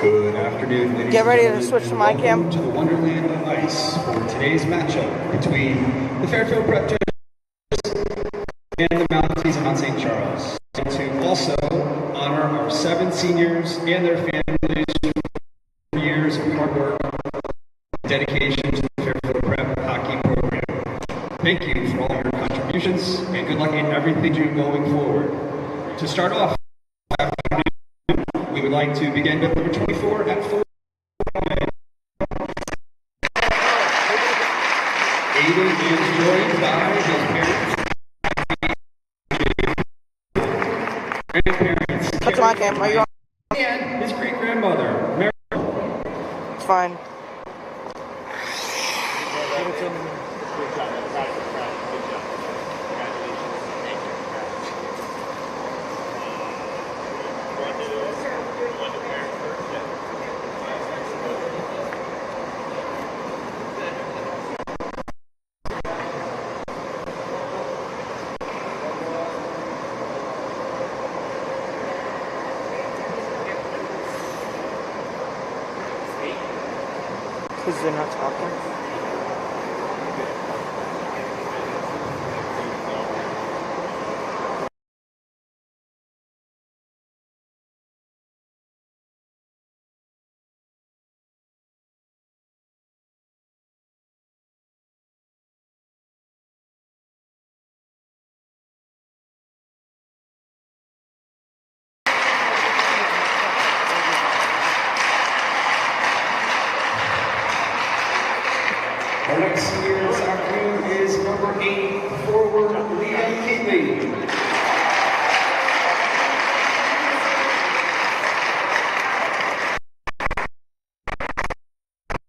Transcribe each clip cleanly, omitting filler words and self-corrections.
Good afternoon, ladies Get ready and to gentlemen, switch to and my welcome cam. to the Wonderland of Ice for today's matchup between the Fairfield Prep and the Mounties of Mount St. Charles. To also honor our 7 seniors and their families for years of hard work and dedication to the Fairfield Prep hockey program. Thank you for all your contributions and good luck in everything you do going forward. To start off, we would like to begin with number 24 at 4. Aiden is joined by his parents, grandparents, That's my cam. Are you on? and his great-grandmother, Mary. It's fine. Because they're not talking. Our next senior this afternoon is number 8, forward Liam Keatley.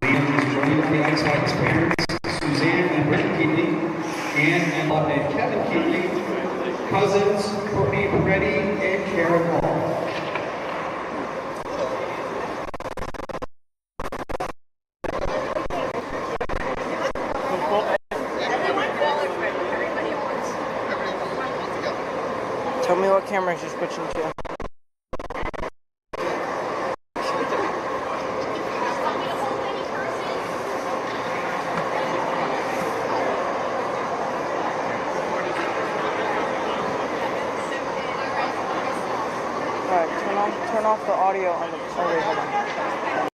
Liam is joined on the ice by his parents, Suzanne and Brendan Keatley, Ann, Emma, and Kevin Keatley, cousins, Courtney Peretti, and Karen Hall. Tell me what cameras you're switching to. Alright, turn off the audio on the. Oh wait, hold on.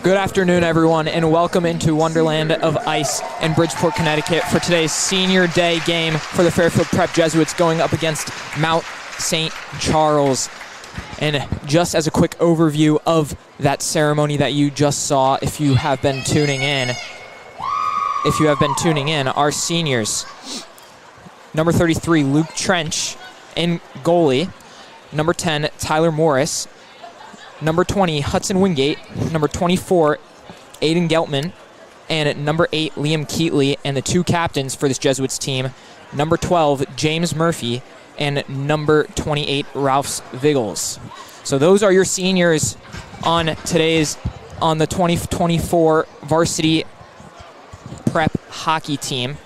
Good afternoon, everyone, and welcome into Wonderland of Ice in Bridgeport, Connecticut for today's Senior Day game for the Fairfield Prep Jesuits going up against Mount St. Charles. And just as a quick overview of that ceremony that you just saw, if you have been tuning in, our seniors, number 33, Luke Trench in goalie, number 10, Tyler Morris, number 20, Hudson Wingate, number 24, Aiden Geltman, and number 8, Liam Keatley, and the two captains for this Jesuits team, number 12, James Murphy, and number 28, Ralph Viggles. So those are your seniors on the 2024 varsity prep hockey team.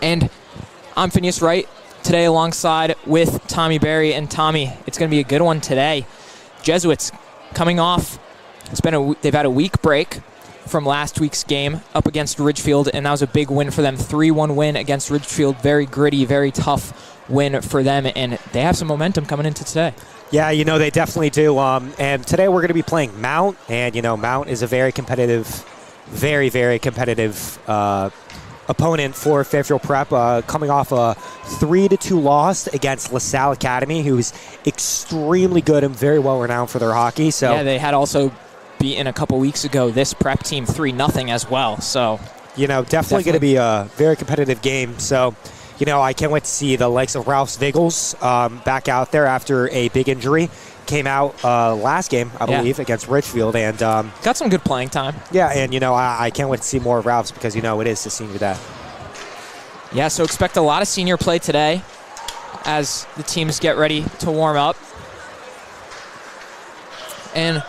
And I'm Phineas Wright today alongside with Tommy Berry. And Tommy, it's going to be a good one today. Jesuits coming off, they've had a week break from last week's game up against Ridgefield, and that was a big win for them. 3-1 win against Ridgefield. Very gritty, very tough win for them, and they have some momentum coming into today. Yeah, they definitely do. And today we're going to be playing Mount, and, Mount is a very competitive, very, very competitive opponent for Fairfield Prep, coming off a 3-2 loss against LaSalle Academy, who's extremely good and very well renowned for their hockey. So yeah, they had also beaten a couple weeks ago this prep team 3-0 as well. So definitely going to be a very competitive game. So I can't wait to see the likes of Ralph Viggles back out there after a big injury. Came out last game, I believe, against Ridgefield, and got some good playing time. Yeah, and I can't wait to see more of Ralph's because it is the senior day. Yeah, so expect a lot of senior play today as the teams get ready to warm up. And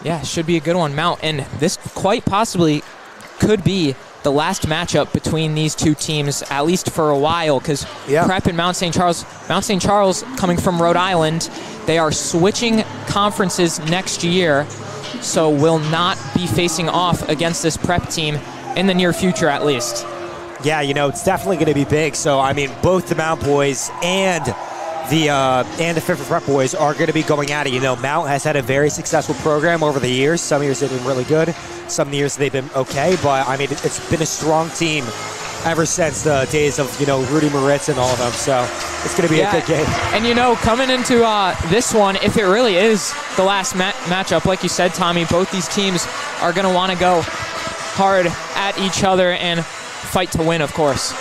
yeah, should be a good one, Mount. And this quite possibly could be the last matchup between these two teams, at least for a while, because Prep and Mount St. Charles coming from Rhode Island, they are switching conferences next year, so will not be facing off against this Prep team in the near future at least. Yeah, it's definitely going to be big. So, both the Mount boys and the Fairfield Prep boys are going to be going at it. Mount has had a very successful program over the years. Some years they've been really good. Some years they've been okay. But, it's been a strong team ever since the days of, Rudy Moritz and all of them. So it's going to be a good game. And, coming into this one, if it really is the last matchup, like you said, Tommy, both these teams are going to want to go hard at each other and fight to win, of course.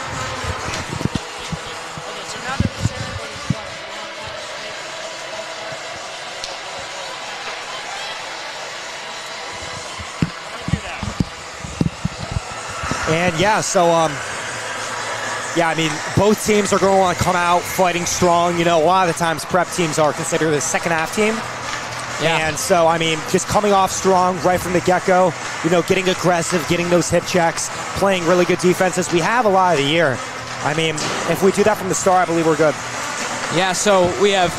And both teams are going to want to come out fighting strong. A lot of the times prep teams are considered the second half team. Yeah. And so, just coming off strong right from the get-go, getting aggressive, getting those hip checks, playing really good defenses. We have a lot of the year. If we do that from the start, I believe we're good. Yeah, so we have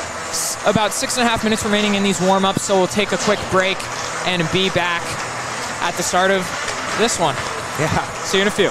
about 6.5 minutes remaining in these warm-ups, so we'll take a quick break and be back at the start of this one. Yeah. See you in a few.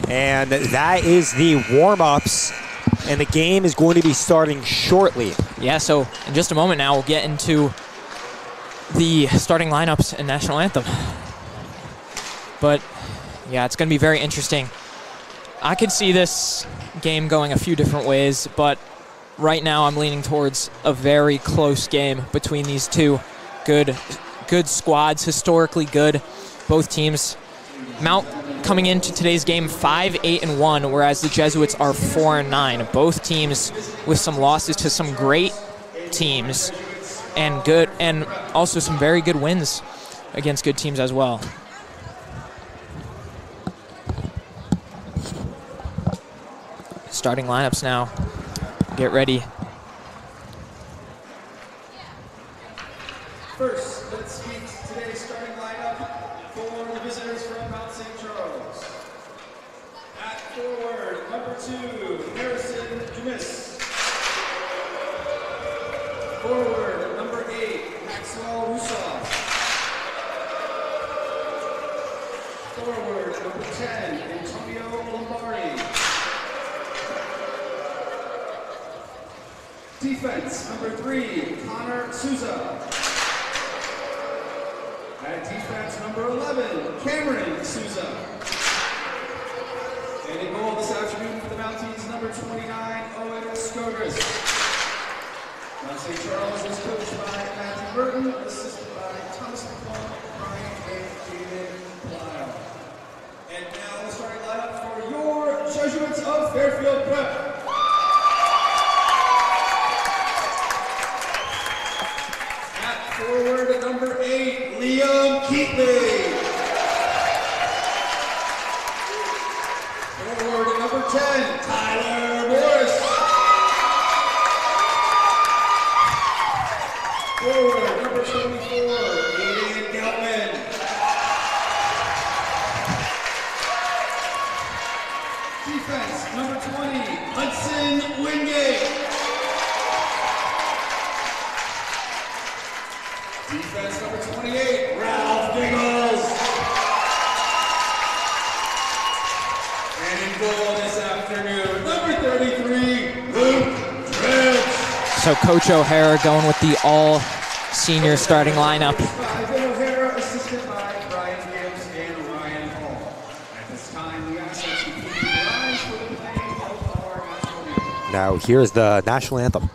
And that is the warm-ups, and the game is going to be starting shortly. Yeah, so in just a moment now, we'll get into the starting lineups and national anthem. But yeah, it's going to be very interesting. I could see this game going a few different ways, but right now I'm leaning towards a very close game between these two good squads, historically good, both teams. Mount coming into today's game 5-8-1, whereas the Jesuits are 4-9. Both teams with some losses to some great teams and also some very good wins against good teams as well. Starting lineups now. Get ready. First, let's meet today's starting lineup for the visitors from Mount St. Charles. At forward, number 2, Harrison Dumas. Forward, number 8, Maxwell Rusov. Forward, number 10, Antonio Lombardi. Defense, number 3, Connor Souza. At defense, number 11, Cameron Souza. And in goal this afternoon for the Mounties, number 29, Owen Skogris. Mount St. Charles is coached by Matthew Burton, assisted by Thomas McClung, Brian, and David Lyle. And now the starting lineup for your Jesuits of Fairfield Prep. Forward, number 8, Liam Keatley. Forward, number 10, Tyler Morris. Forward, number 24, Aiden Geltman. Defense, number 20, Hudson Wingate. Defense number 28, Ralph Giggles. And in goal this afternoon, number 33, Luke Trent. So Coach O'Hara going with the all-senior starting lineup. By O'Hara, assisted by Brian Gibbs and Ryan Hall. At this time, we ask that you please rise for the playing of our national anthem. Now here's the national anthem.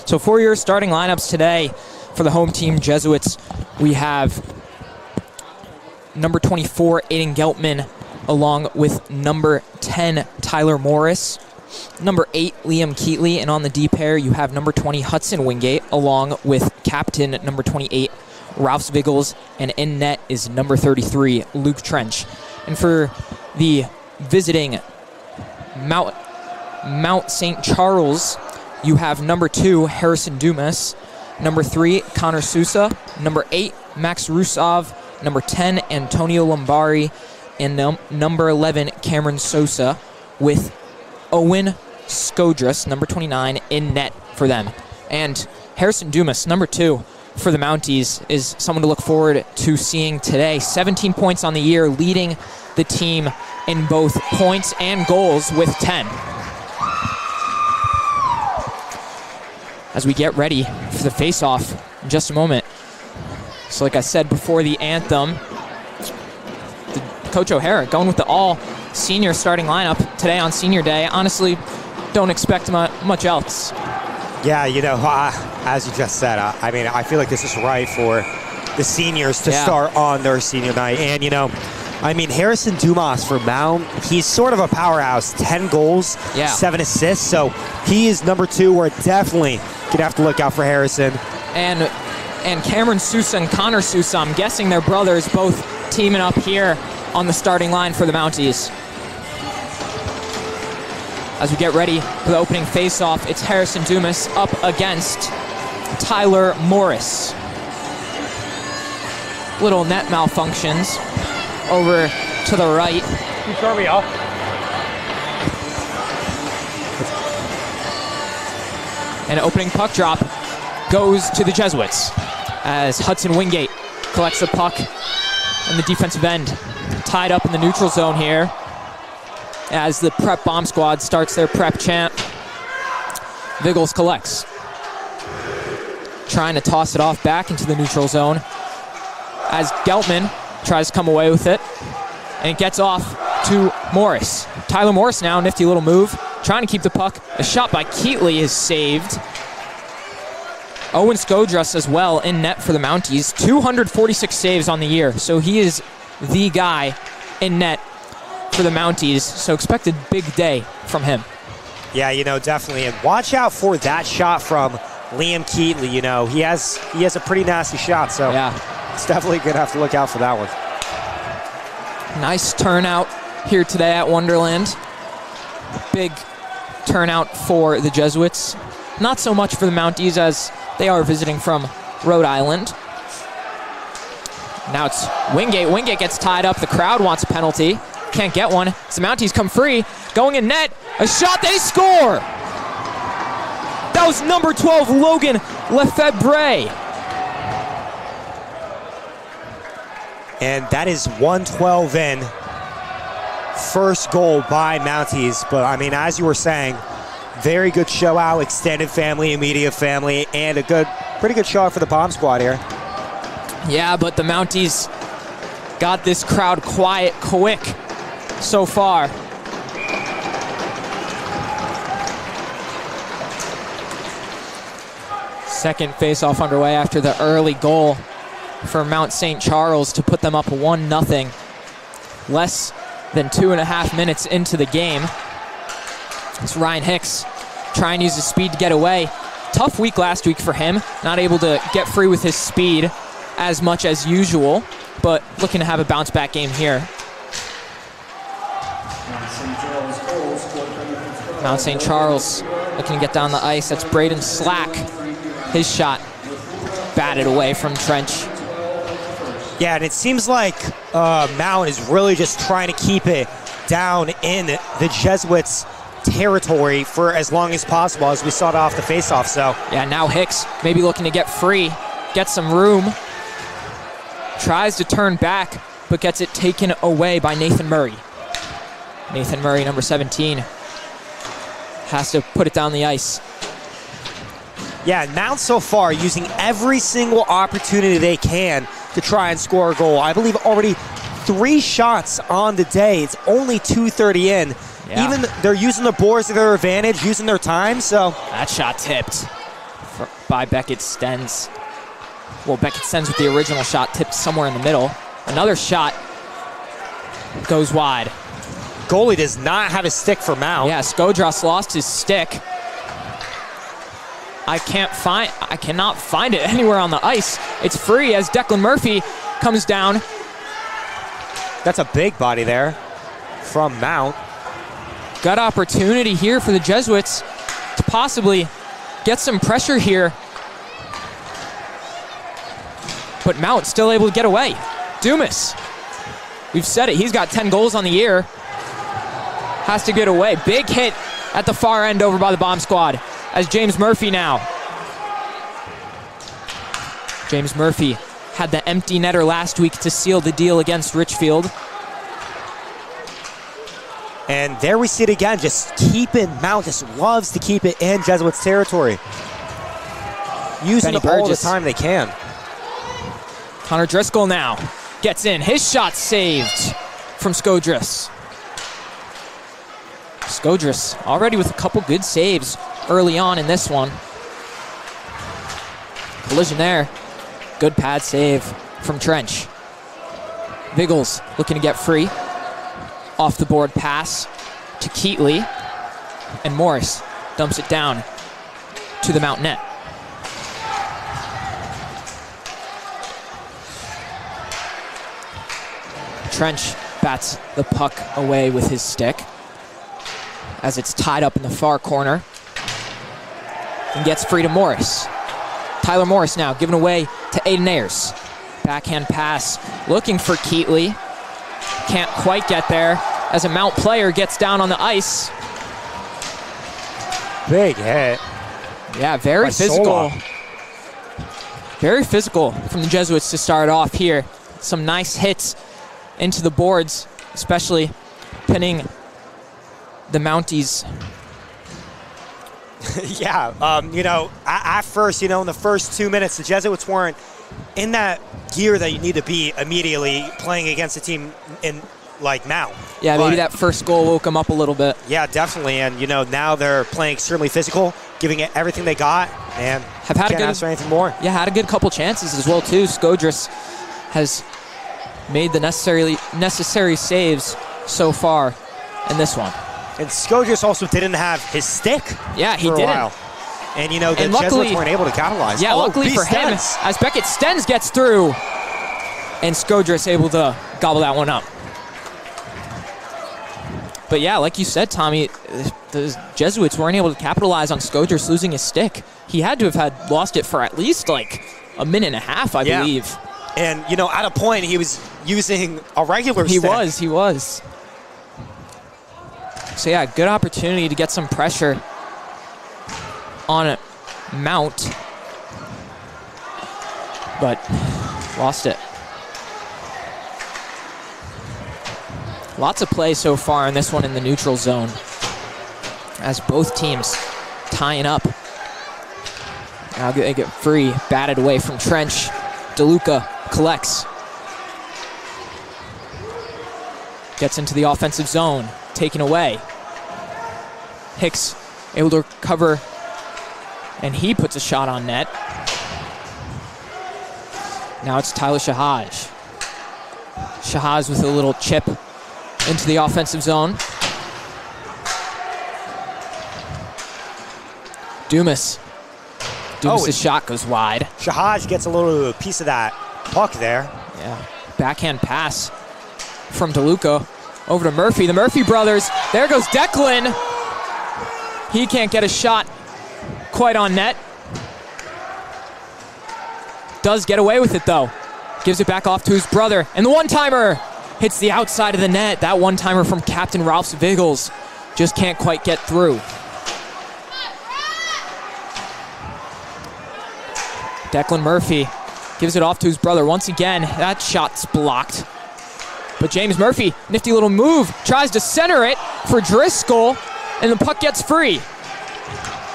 So for your starting lineups today for the home team Jesuits, we have number 24, Aiden Geltman, along with number 10, Tyler Morris, number 8, Liam Keatley, and on the D pair you have number 20, Hudson Wingate, along with captain number 28, Ralph Viggles, and in net is number 33, Luke Trench. And for the visiting Mount St. Charles, you have number 2, Harrison Dumas, number 3, Connor Sousa, number 8, Max Rusov, number 10, Antonio Lombardi, and number 11, Cameron Sosa, with Owen Skodras, number 29, in net for them. And Harrison Dumas, number 2 for the Mounties, is someone to look forward to seeing today. 17 points on the year, leading the team in both points and goals with 10. As we get ready for the face-off in just a moment. So like I said before the anthem, Coach O'Hara going with the all-senior starting lineup today on Senior Day. Honestly, don't expect much else. Yeah, as you just said, I mean, I feel like this is right for the seniors to start on their senior night. And, I mean, Harrison Dumas for Mount, he's sort of a powerhouse. 10 goals, 7 assists. So he is number 2. We're definitely going to have to look out for Harrison. And Cameron Sousa and Connor Sousa, I'm guessing they're brothers, both teaming up here on the starting line for the Mounties. As we get ready for the opening face-off, it's Harrison Dumas up against Tyler Morris. Little net malfunctions over to the right. You turn me off. And opening puck drop goes to the Jesuits as Hudson Wingate collects the puck in the defensive end. Tied up in the neutral zone here as the prep bomb squad starts their prep chant. Viggles collects. Trying to toss it off back into the neutral zone as Geltman tries to come away with it. And it gets off to Morris. Tyler Morris now, nifty little move. Trying to keep the puck. A shot by Keatley is saved. Owen Skodras as well in net for the Mounties. 246 saves on the year. So he is the guy in net for the Mounties. So expect a big day from him. Yeah, definitely. And watch out for that shot from Liam Keatley. He has a pretty nasty shot. So it's definitely going to have to look out for that one. Nice turnout here today at Wonderland. Big turnout for the Jesuits. Not so much for the Mounties as they are visiting from Rhode Island. Now it's Wingate. Wingate gets tied up. The crowd wants a penalty. Can't get one. As the Mounties come free. Going in net. A shot. They score! That was number 12, Logan Lefebvre. And that is 112 in. First goal by Mounties. But, I mean, as you were saying, very good show out, extended family, immediate family, and pretty good show out for the bomb squad here. Yeah, but the Mounties got this crowd quiet quick so far. Second face-off underway after the early goal for Mount St. Charles to put them up 1-0. Less than 2.5 minutes into the game. It's Ryan Hicks trying to use his speed to get away. Tough week last week for him. Not able to get free with his speed as much as usual, but looking to have a bounce-back game here. Mount St. Charles looking to get down the ice. That's Braden Slack. His shot batted away from Trench. Yeah, and it seems like Mount is really just trying to keep it down in the Jesuits' territory for as long as possible, as we saw it off the face-off. So yeah, now Hicks maybe looking to get free, get some room. Tries to turn back, but gets it taken away by Nathan Murray. Nathan Murray, number 17, has to put it down the ice. Yeah, Mount so far using every single opportunity they can to try and score a goal. I believe already 3 shots on the day. It's only 2:30 in. Yeah. Even they're using the boards to their advantage, using their time, so. That shot tipped by Beckett Stens. Well, Beckett Stens with the original shot tipped somewhere in the middle. Another shot goes wide. Goalie does not have a stick for Mount. Yeah, Skodras lost his stick. I cannot find it anywhere on the ice. It's free as Declan Murphy comes down. That's a big body there from Mount. Got opportunity here for the Jesuits to possibly get some pressure here. But Mount still able to get away. Dumas, we've said it, he's got 10 goals on the year. Has to get away. Big hit at the far end over by the bomb squad as James Murphy now. James Murphy had the empty netter last week to seal the deal against Richfield. And there we see it again, just keeping, Mount just loves to keep it in Jesuits territory. Using the ball all the time they can. Connor Driscoll now gets in. His shot saved from Skodris. Skodris already with a couple good saves early on in this one. Collision there. Good pad save from Trench. Viggles looking to get free. Off the board pass to Keatley. And Morris dumps it down to the Mount net. Trench bats the puck away with his stick as it's tied up in the far corner and gets free to Morris. Tyler Morris now giving away to Aiden Ayers. Backhand pass looking for Keatley. Can't quite get there as a Mount player gets down on the ice. Big hit. Yeah, very physical. Very physical from the Jesuits to start off here. Some nice hits into the boards, especially pinning the Mounties. Yeah, at first, in the first 2 minutes, the Jesuits weren't in that gear that you need to be immediately playing against a team in like Mount. Yeah, maybe that first goal woke them up a little bit. Yeah, definitely, and now they're playing extremely physical, giving it everything they got, and have had can't ask for anything more. Yeah, had a good couple chances as well too. Skodris has made the necessary saves so far in this one. And Skodris also didn't have his stick. Yeah, he didn't. While. And the Jesuits weren't able to capitalize. Yeah, luckily for him, as Beckett Stens gets through, and Skodris able to gobble that one up. But yeah, like you said, Tommy, the Jesuits weren't able to capitalize on Skodris losing his stick. He had to have had lost it for at least like a minute and a half, I believe. And, at a point, he was using a regular stick. He was. So yeah, good opportunity to get some pressure on Mount. But lost it. Lots of play so far in this one in the neutral zone, as both teams tying up. Now they get free, batted away from Trench. DeLuca collects. Gets into the offensive zone, taken away. Hicks able to recover, and he puts a shot on net. Now it's Tyler Shahaj. Shahaj with a little chip into the offensive zone. Dumas. Dumas' shot goes wide. Shahaj gets a little piece of that puck there. Yeah. Backhand pass from DeLuca over to Murphy. The Murphy brothers. There goes Declan. He can't get a shot quite on net. Does get away with it, though. Gives it back off to his brother. And the one-timer hits the outside of the net. That one-timer from Captain Ralph Viggles just can't quite get through. Declan Murphy gives it off to his brother. Once again, that shot's blocked. But James Murphy, nifty little move, tries to center it for Driscoll, and the puck gets free.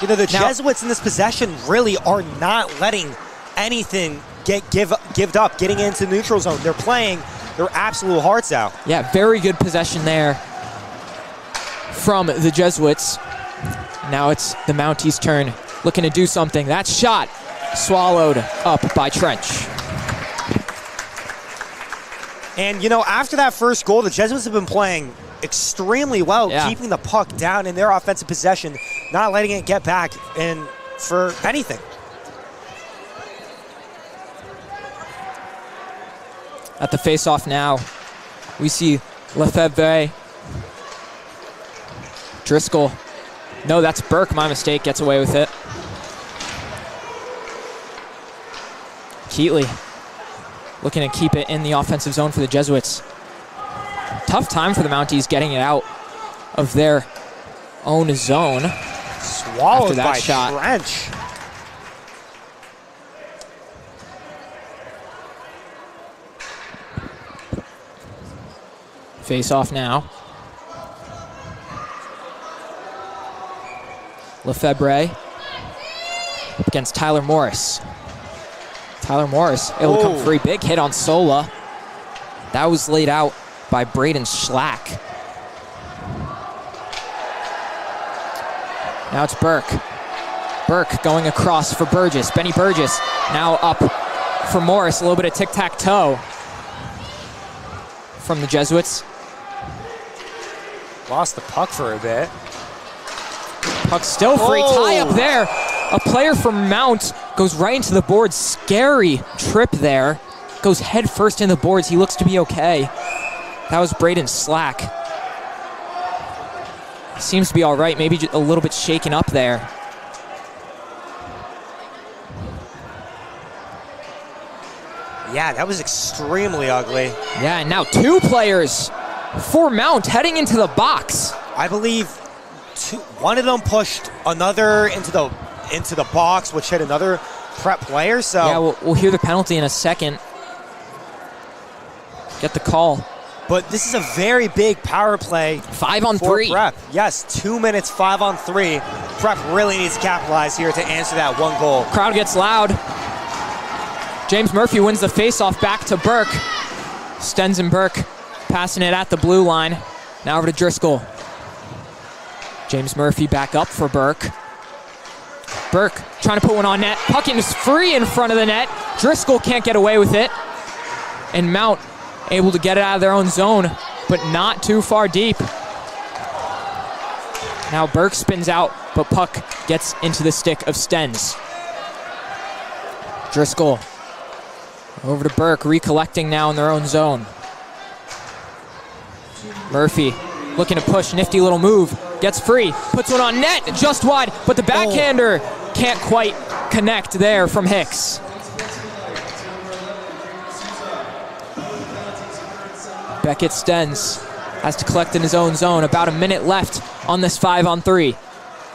The Jesuits in this possession really are not letting anything give up, getting into the neutral zone. They're playing their absolute hearts out. Yeah, very good possession there from the Jesuits. Now it's the Mounties' turn, looking to do something. That shot swallowed up by Trench. And, after that first goal, the Jesuits have been playing extremely well, keeping the puck down in their offensive possession, not letting it get back in for anything. At the face-off now, we see Lefebvre. Driscoll. No, that's Burke. My mistake. Gets away with it. Keatley looking to keep it in the offensive zone for the Jesuits. Tough time for the Mounties getting it out of their own zone. Swallowed after that by shot. Trench. Face off now. Lefebvre against Tyler Morris. Tyler Morris able to come free. Big hit on Sola. That was laid out by Braden Schlack. Now it's Burke. Burke going across for Burgess. Benny Burgess now up for Morris. A little bit of tic-tac-toe from the Jesuits. Lost the puck for a bit. Puck still free. Tie up there. A player from Mount goes right into the boards. Scary trip there. Goes head first in the boards. He looks to be okay. That was Braden Schlack. Seems to be all right. Maybe just a little bit shaken up there. Yeah, that was extremely ugly. Yeah, and now two players for Mount heading into the box. I believe one of them pushed another into the box, which hit another prep player. So yeah, we'll hear the penalty in a second. Get the call. But this is a very big power play. 5 on for 3. Prep. Yes, 2 minutes, 5 on 3. Prep really needs to capitalize here to answer that one goal. Crowd gets loud. James Murphy wins the faceoff back to Burke. Stenson Burke passing it at the blue line. Now over to Driscoll. James Murphy back up for Burke. Burke trying to put one on net. Puck is free in front of the net. Driscoll can't get away with it. And Mount able to get it out of their own zone, but not too far deep. Now Burke spins out, but puck gets into the stick of Stens. Driscoll over to Burke, recollecting now in their own zone. Murphy looking to push, nifty little move, gets free, puts one on net, just wide, but the backhander can't quite connect there from Hicks. Beckett Stens has to collect in his own zone. About a minute left on this 5 on 3.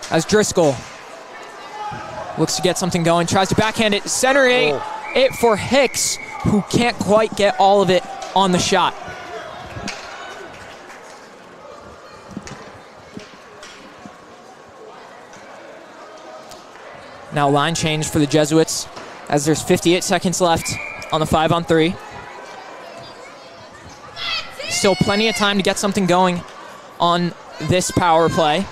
As Driscoll looks to get something going, tries to backhand it, centering it for Hicks, who can't quite get all of it on the shot. Now line change for the Jesuits as there's 58 seconds left on the 5 on 3. Still plenty of time to get something going on this power play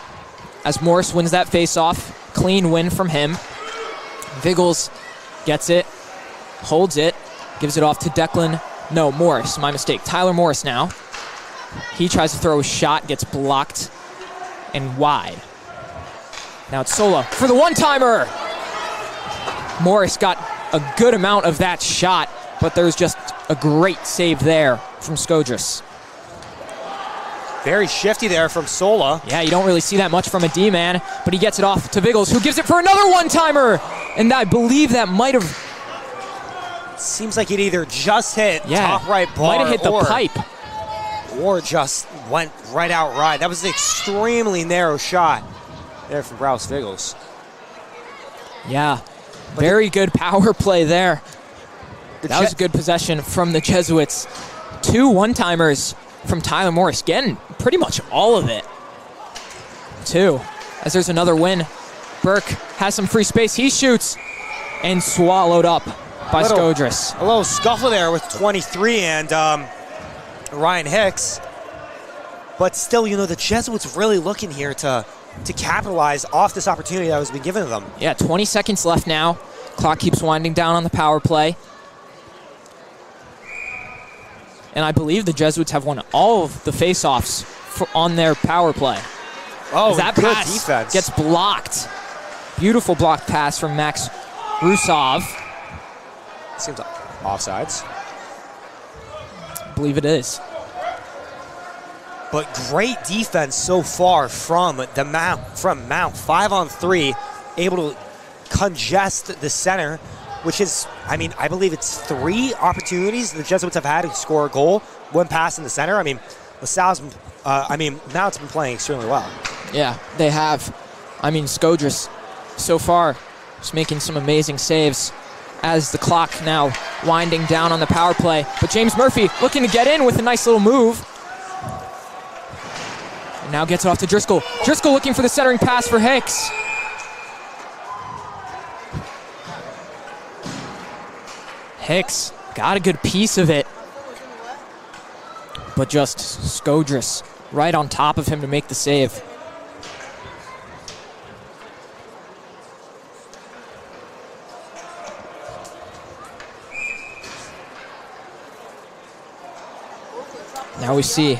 as Morris wins that faceoff. Clean win from him. Viggles gets it, holds it, gives it off to Declan. No, Morris, my mistake. Tyler Morris now. He tries to throw a shot, gets blocked and wide. Now it's Sola for the one-timer. Morris got a good amount of that shot, but there's just a great save there from Skodras. Very shifty there from Sola. Yeah, you don't really see that much from a D-man, but he gets it off to Viggles, who gives it for another one-timer. And I believe that might have... Seems like it either just hit top right bar might have hit the pipe. Or just went right out right. That was an extremely narrow shot there from Browse Viggles. Yeah, very good power play there. That was a good possession from the Jesuits. 2 one-timers from Tyler Morris, getting pretty much all of it. 2, as there's another win. Burke has some free space. He shoots and swallowed up by Skodras. A little scuffle there with 23 and Ryan Hicks. But still, you know, the Jesuits really looking here to capitalize off this opportunity that was been given to them. Yeah, 20 seconds left now. Clock keeps winding down on the power play. And I believe the Jesuits have won all of the face-offs on their power play. Oh, that good pass defense. Gets blocked. Beautiful blocked pass from Max Rusov. Seems like offsides. I believe it is. But great defense so far from Mount. 5 on 3, able to congest the center, which is, I mean, I believe it's 3 opportunities the Jesuits have had to score a goal, 1 pass in the center. I mean, Mount's been playing extremely well. Yeah, they have. I mean, Skodris, so far, just making some amazing saves as the clock now winding down on the power play. But James Murphy looking to get in with a nice little move. And now gets it off to Driscoll. Driscoll looking for the centering pass for Hicks. Hicks got a good piece of it. But just Skodris right on top of him to make the save. Now we see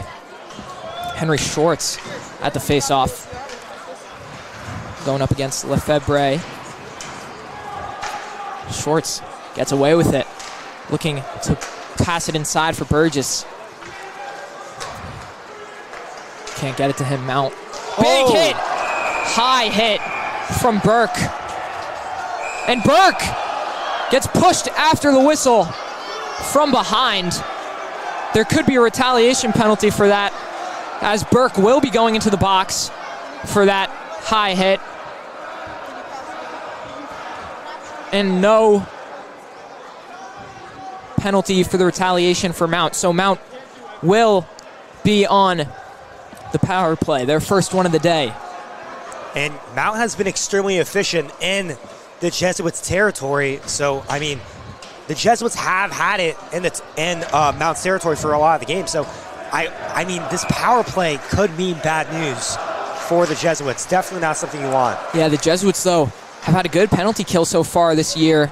Henry Shorts at the face-off, going up against Lefebvre. Shorts gets away with it, looking to pass it inside for Burgess. Can't get it to him, Mount. Big hit! High hit from Burke. And Burke gets pushed after the whistle from behind. There could be a retaliation penalty for that, as Burke will be going into the box for that high hit. And no penalty for the retaliation for Mount. So Mount will be on the power play, their first one of the day. And Mount has been extremely efficient in the Jesuits' territory. So, I mean, the Jesuits have had it in Mount's territory for a lot of the game. So, I mean, this power play could mean bad news for the Jesuits. Definitely not something you want. Yeah, the Jesuits, though, have had a good penalty kill so far this year.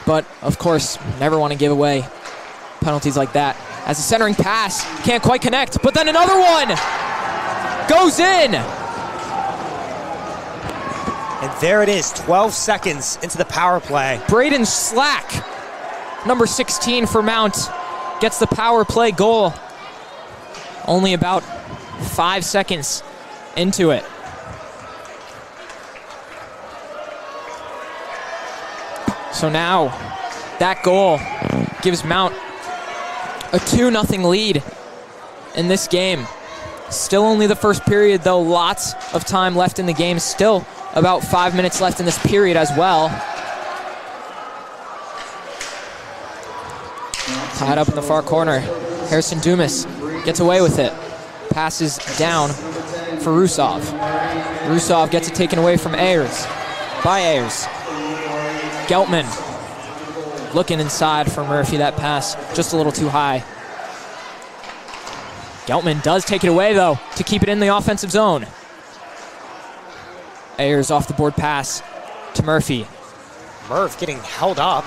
But, of course, never want to give away penalties like that. As a centering pass, can't quite connect. But then another one goes in. And there it is, 12 seconds into the power play. Braden Slack, number 16 for Mount, gets the power play goal. Only about 5 seconds into it. So now that goal gives Mount a 2-0 lead in this game. Still only the first period, though. Lots of time left in the game. Still about 5 minutes left in this period as well. Tied up in the far corner. Harrison Dumas gets away with it. Passes down for Rusov. Rusov gets it taken away from Ayers. By Ayers. Geltman looking inside for Murphy. That pass just a little too high. Geltman does take it away, though, to keep it in the offensive zone. Ayers off the board pass to Murphy. Murph getting held up.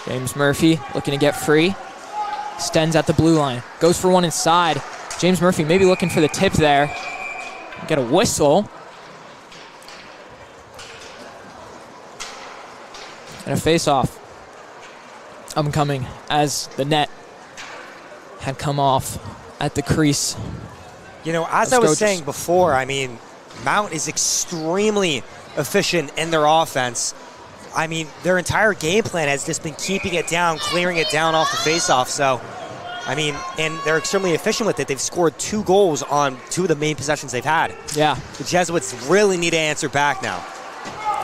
James Murphy looking to get free. Stens at the blue line. Goes for one inside. James Murphy maybe looking for the tip there. Get a whistle. And a face-off upcoming as the net had come off at the crease. You know, as I was saying before, I mean, Mount is extremely efficient in their offense. I mean, their entire game plan has just been keeping it down, clearing it down off the face-off. So, I mean, and they're extremely efficient with it. They've scored 2 goals on 2 of the main possessions they've had. Yeah. The Jesuits really need to answer back now.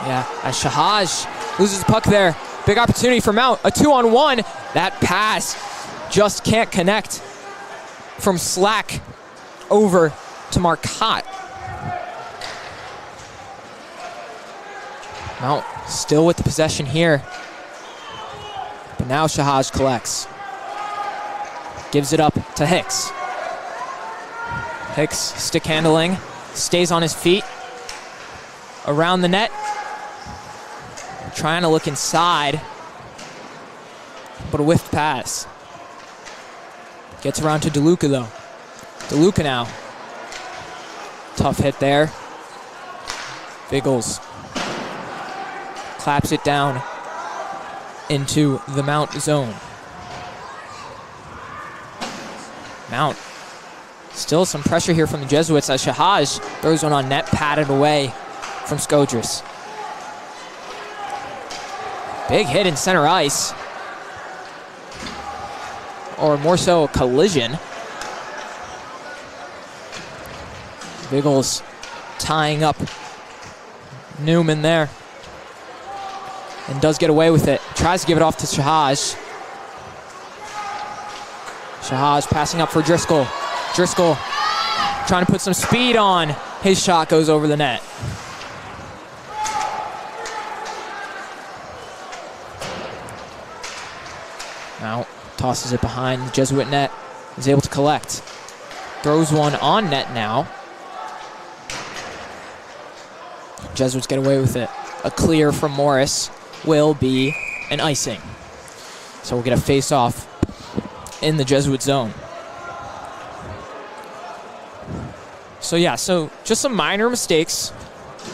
Yeah, as Shahaj loses the puck there. Big opportunity for Mount. A 2-on-1. That pass just can't connect from Slack over to Marcotte. Mount still with the possession here. But now Shahaj collects. Gives it up to Hicks. Hicks stick handling. Stays on his feet. Around the net. Trying to look inside. But a whiffed pass. Gets around to DeLuca, though. DeLuca now. Tough hit there. Biggles claps it down into the Mount zone. Mount. Still some pressure here from the Jesuits as Shahaj throws one on net, patted away from Skodris. Big hit in center ice. Or more so a collision. Biggles tying up Newman there. And does get away with it. Tries to give it off to Shahaj. Shahaj passing up for Driscoll. Driscoll trying to put some speed on. His shot goes over the net. Now tosses it behind the Jesuit net. Is able to collect. Throws one on net now. Jesuits get away with it. A clear from Morris will be an icing. So we'll get a face-off in the Jesuit zone. So yeah, so just some minor mistakes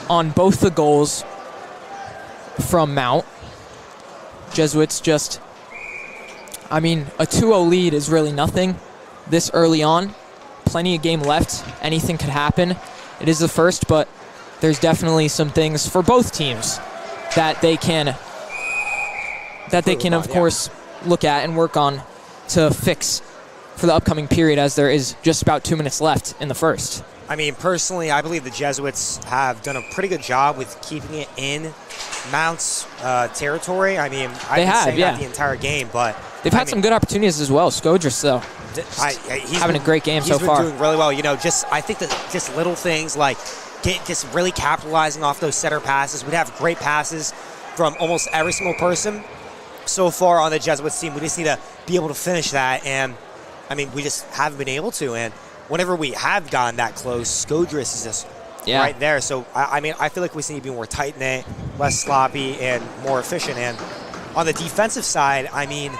on both the goals from Mount. Jesuits just, I mean, a 2-0 lead is really nothing this early on. Plenty of game left. Anything could happen. It is the first, but there's definitely some things for both teams that they can, of course, look at and work on to fix for the upcoming period, as there is just about 2 minutes left in the first. I mean, personally, I believe the Jesuits have done a pretty good job with keeping it in Mount's territory. I mean, I've been saying that the entire game, but they've had some good opportunities as well. Skodris, though, he's having a great game so far. He's been doing really well. You know, I think that just little things like just really capitalizing off those setter passes. We'd have great passes from almost every single person so far on the Jesuits team. We just need to be able to finish that, and I mean, we just haven't been able to. And whenever we have gone that close, Skodris is just right there. So, I mean, I feel like we need to be more tight-knit, less sloppy, and more efficient. And on the defensive side, I mean,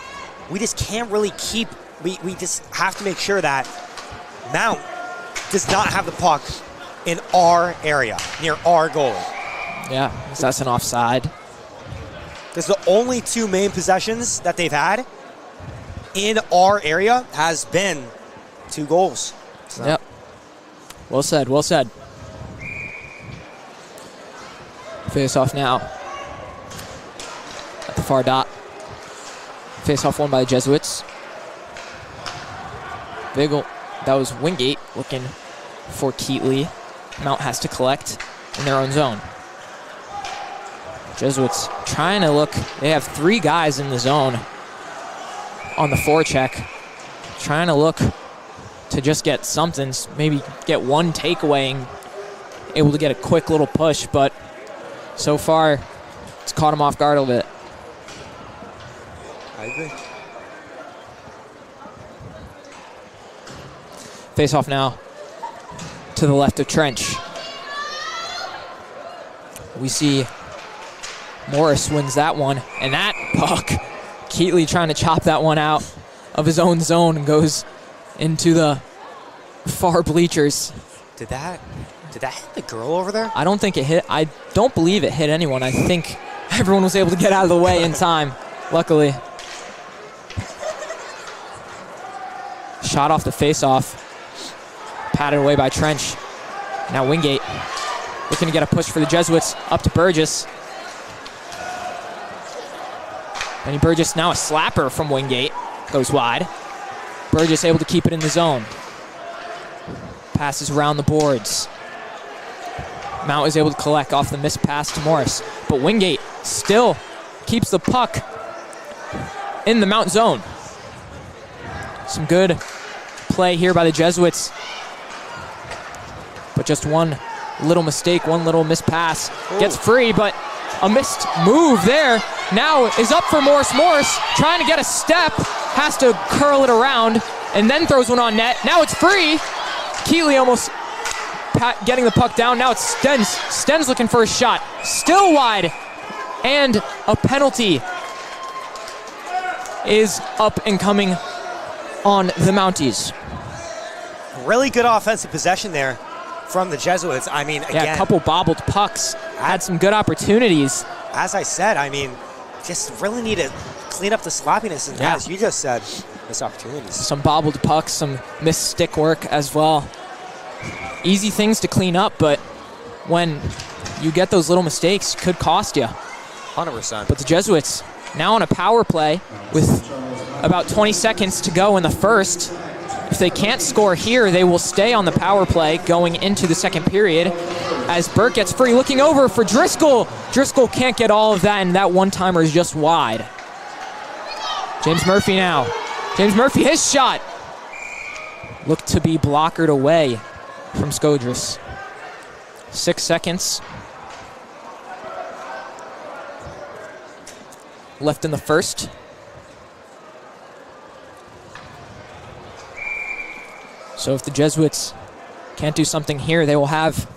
we just can't really keep – we just have to make sure that Mount does not have the puck in our area, near our goal. Yeah, that's an offside. Because the only 2 main possessions that they've had in our area has been 2 goals. So. Yep. Well said, well said. Face off now at the far dot. Face off won by the Jesuits. Vigil, that was Wingate looking for Keatley. Mount has to collect in their own zone. Jesuits trying to look, they have 3 guys in the zone on the forecheck, trying to look to just get something, maybe get one takeaway and able to get a quick little push, but so far it's caught him off guard a little bit. I agree. Face off now to the left of Trench. We see Morris wins that one, and that puck, Keatley trying to chop that one out of his own zone and goes into the far bleachers. Did that hit the girl over there? I don't think it hit. I don't believe it hit anyone. I think everyone was able to get out of the way in time, luckily. Shot off the face-off. Patted away by Trench. Now Wingate looking to get a push for the Jesuits up to Burgess. Benny Burgess now a slapper from Wingate. Goes wide. Burgess able to keep it in the zone. Passes around the boards. Mount is able to collect off the missed pass to Morris. But Wingate still keeps the puck in the Mount zone. Some good play here by the Jesuits. But just one little mistake, one little missed pass. Gets free, but a missed move there. Now is up for Morris. Morris trying to get a step. Has to curl it around and then throws one on net. Now it's free. Keatley almost getting the puck down. Now it's Stens. Stens looking for a shot. Still wide. And a penalty is up and coming on the Mounties. Really good offensive possession there from the Jesuits. I mean, again, yeah, a couple bobbled pucks. Had some good opportunities. As I said, I mean, just really need to clean up the sloppiness, and as you just said, missed opportunities. Some bobbled pucks, some missed stick work as well. Easy things to clean up, but when you get those little mistakes, it could cost you. 100%. But the Jesuits now on a power play with about 20 seconds to go in the first, If they can't score here, they will stay on the power play going into the second period as Burke gets free, looking over for Driscoll. Driscoll can't get all of that, and that one-timer is just wide. James Murphy now. James Murphy, his shot. Looked to be blockered away from Skodris. 6 seconds left in the first. So if the Jesuits can't do something here, they will have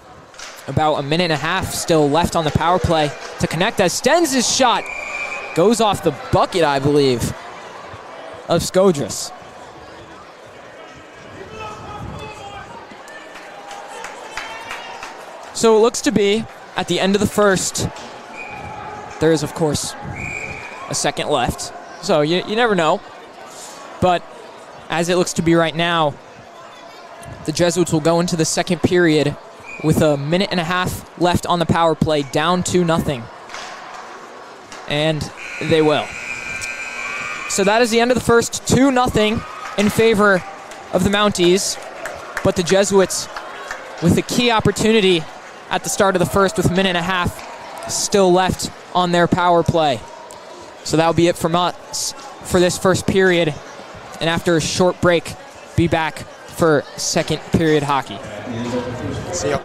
about a minute and a half still left on the power play to connect as Stens' shot goes off the bucket, I believe, of Skodris. So it looks to be, at the end of the first, there is, of course, a second left. So you never know. But as it looks to be right now, the Jesuits will go into the second period with a minute and a half left on the power play, down 2-0. And they will. So that is the end of the first, 2-0 in favor of the Mounties. But the Jesuits, with a key opportunity at the start of the first with a minute and a half still left on their power play. So that'll be it from us for this first period. And after a short break, be back for second period hockey. See ya.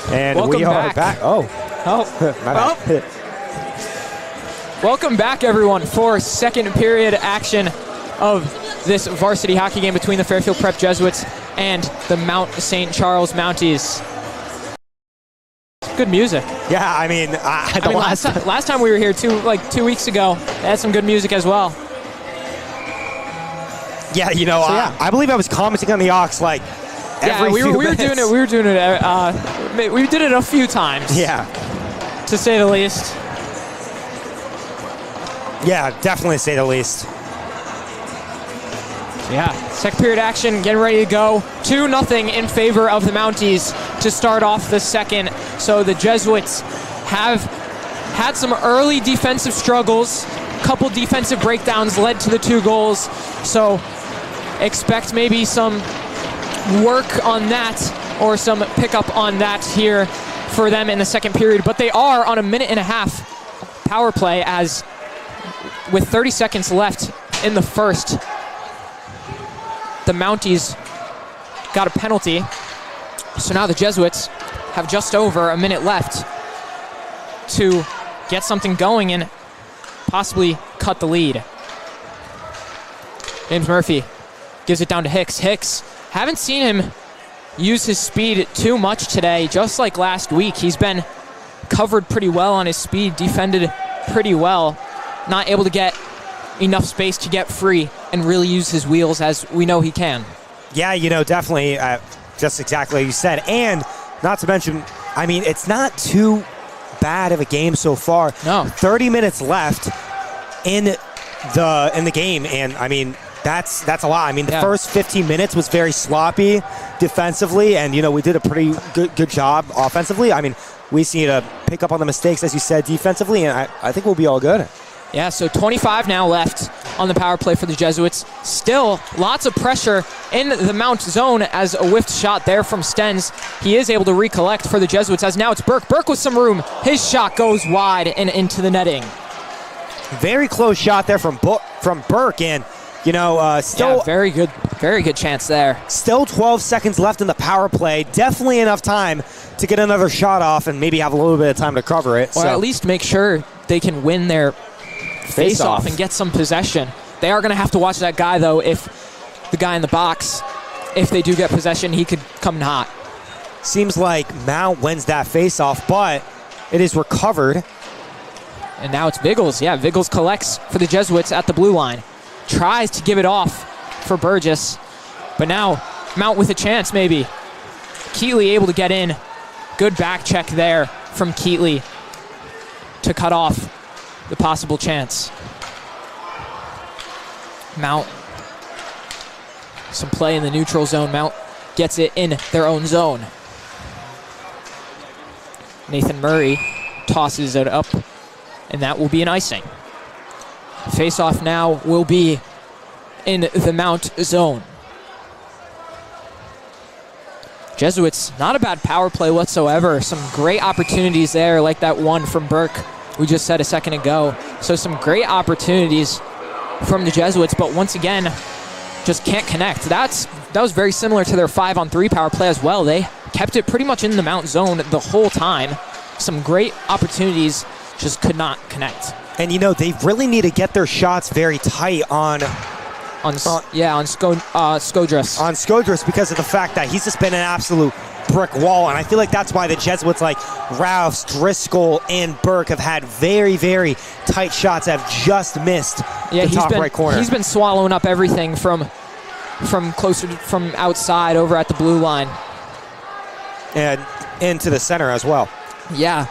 And Welcome we are back. Oh. My Oh. bad. Welcome back, everyone, for second period action of this varsity hockey game between the Fairfield Prep Jesuits and the Mount St. Charles Mounties. Good music. Yeah, I mean, last time we were here 2 weeks ago, they had some good music as well. Yeah, you know, I believe I was commenting on the aux like every we few were minutes. doing it. We were doing it. We did it a few times. Yeah. To say the least. Yeah, definitely to say the least. Yeah, second period action, getting ready to go. 2-0 in favor of the Mounties to start off the second. So the Jesuits have had some early defensive struggles. Couple defensive breakdowns led to the 2 goals. So expect maybe some work on that or some pickup on that here for them in the second period. But they are on a 1.5-minute power play, as with 30 seconds left in the first, the Mounties got a penalty. So now the Jesuits have just over a minute left to get something going and possibly cut the lead. James Murphy gives it down to Hicks. Hicks, haven't seen him use his speed too much today. Just like last week, he's been covered pretty well on his speed, defended pretty well, not able to get enough space to get free and really use his wheels as we know he can. Yeah, you know, definitely just exactly like you said. And not to mention, I mean, it's not too bad of a game so far. No. 30 minutes left in the game, and I mean, that's a lot. I mean, the first 15 minutes was very sloppy defensively, and you know, we did a pretty good job offensively. I mean, we just need to pick up on the mistakes, as you said, defensively, and I think we'll be all good. Yeah, so 25 now left on the power play for the Jesuits. Still lots of pressure in the Mount zone as a whiffed shot there from Stens. He is able to recollect for the Jesuits, as now it's Burke. Burke with some room. His shot goes wide and into the netting. Very close shot there from Burke, and you know, still very good chance there. Still 12 seconds left in the power play. Definitely enough time to get another shot off and maybe have a little bit of time to cover it. Or at least make sure they can win their face-off and get some possession. They are going to have to watch that guy, though, if the guy in the box, if they do get possession, he could come in hot. Seems like Mount wins that face-off, but it is recovered. And now it's Viggles. Yeah, Viggles collects for the Jesuits at the blue line. Tries to give it off for Burgess. But now Mount with a chance, maybe. Keatley able to get in. Good back check there from Keatley to cut off the possible chance. Mount, some play in the neutral zone. Mount gets it in their own zone. Nathan Murray tosses it up, and that will be an icing. Face-off now will be in the Mount zone. Jesuits, not a bad power play whatsoever. Some great opportunities there, like that one from Burke we just said a second ago. So some great opportunities from the Jesuits, but once again, just can't connect. That was very similar to their 5-on-3 power play as well. They kept it pretty much in the Mount zone the whole time. Some great opportunities, just could not connect. And you know, they really need to get their shots very tight on Skodras. On Skodras, because of the fact that he's just been an absolute brick wall, and I feel like that's why the Jesuits like Rouse, Driscoll, and Burke have had very, very tight shots, have just missed the top right corner. He's been swallowing up everything from outside over at the blue line. And into the center as well. Yeah,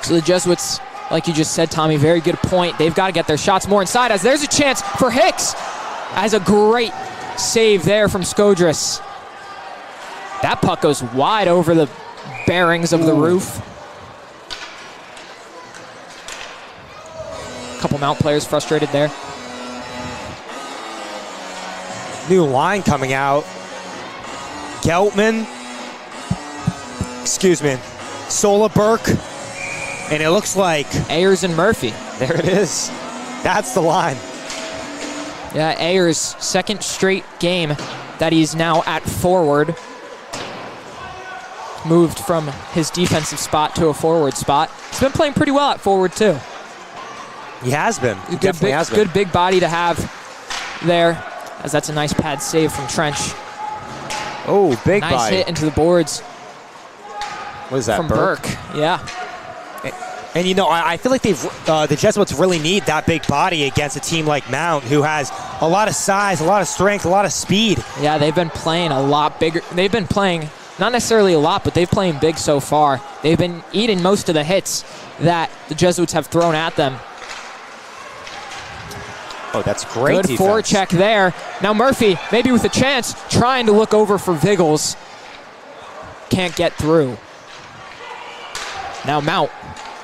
so the Jesuits, like you just said, Tommy, very good point. They've got to get their shots more inside, as there's a chance for Hicks. As a great save there from Skodras. That puck goes wide over the bearings of the roof. A couple Mount players frustrated there. New line coming out. Geltman. Sola Burke. And it looks like Ayers and Murphy. There it is. That's the line. Yeah, Ayers, second straight game that he's now at forward. moved from his defensive spot to a forward spot. He's been playing pretty well at forward, too. He has been. He definitely has been. Good big body to have there, as that's a nice pad save from Trench. Oh, big nice body. Nice hit into the boards. What is that, from Burke? Yeah. And you know, I feel like the Jesuits really need that big body against a team like Mount, who has a lot of size, a lot of strength, a lot of speed. Yeah, they've been playing a lot bigger. They've been playing, not necessarily a lot, but they've playing big so far. They've been eating most of the hits that the Jesuits have thrown at them. Oh, that's great Good forecheck there. Now Murphy, maybe with a chance, trying to look over for Viggles. Can't get through. Now Mount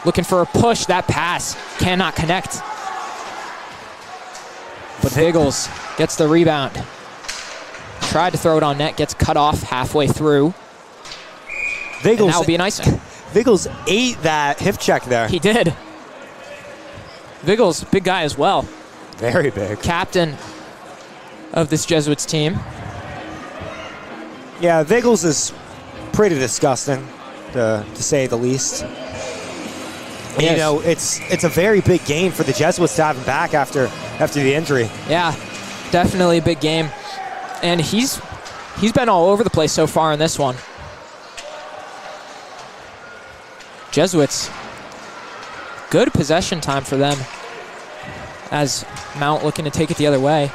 looking for a push. That pass cannot connect. But Viggles gets the rebound. Tried to throw it on net, gets cut off halfway through. Viggles, and that will be an icing. Viggles ate that hip check there. He did. Viggles, big guy as well. Very big. Captain of this Jesuits team. Yeah, Viggles is pretty disgusting, to say the least. And, yes. You know, it's a very big game for the Jesuits to have him back after the injury. Yeah, definitely a big game. And he's been all over the place so far in this one. Jesuits, good possession time for them, as Mount looking to take it the other way.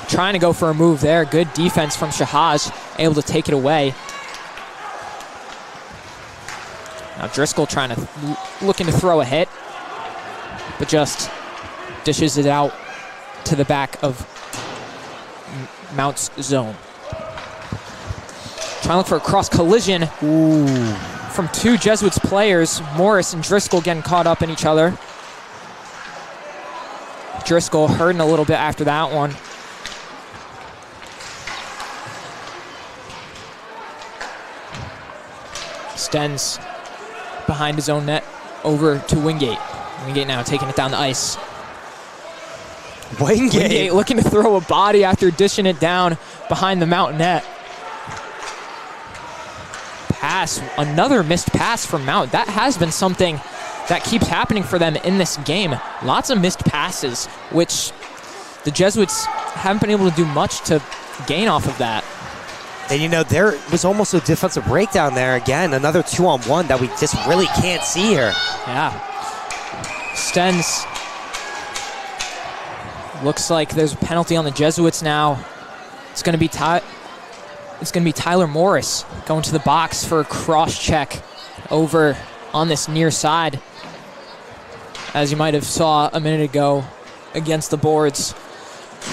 Trying to go for a move there. Good defense from Shahaj, able to take it away. Now Driscoll looking to throw a hit, but just dishes it out to the back of Mount's zone. Trying to look for a cross collision. Ooh. From two Jesuits players. Morris and Driscoll getting caught up in each other. Driscoll hurting a little bit after that one. Stens behind his own net over to Wingate. Wingate now taking it down the ice. Wingate looking to throw a body after dishing it down behind the Mount net. Pass, another missed pass from Mount. That has been something that keeps happening for them in this game. Lots of missed passes, which the Jesuits haven't been able to do much to gain off of that. And you know, there was almost a defensive breakdown there again. Another 2-on-1 that we just really can't see here. Yeah. Stens. Looks like there's a penalty on the Jesuits now. It's going to be Tyler Morris going to the box for a cross check over on this near side, as you might have saw a minute ago against the boards.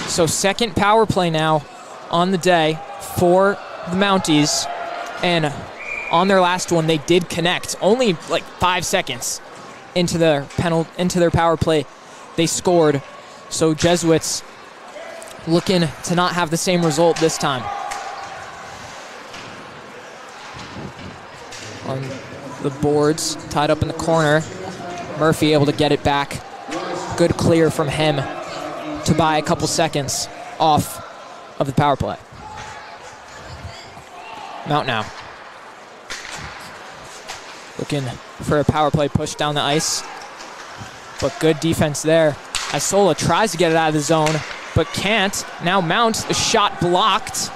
So second power play now on the day for the Mounties, and on their last one they did connect. Only like 5 seconds into their power play they scored. So Jesuits looking to not have the same result this time. On the boards, tied up in the corner. Murphy able to get it back. Good clear from him to buy a couple seconds off of the power play. Mount now. Looking for a power play push down the ice. But good defense there, as Sola tries to get it out of the zone, but can't. Now Mount, a shot blocked.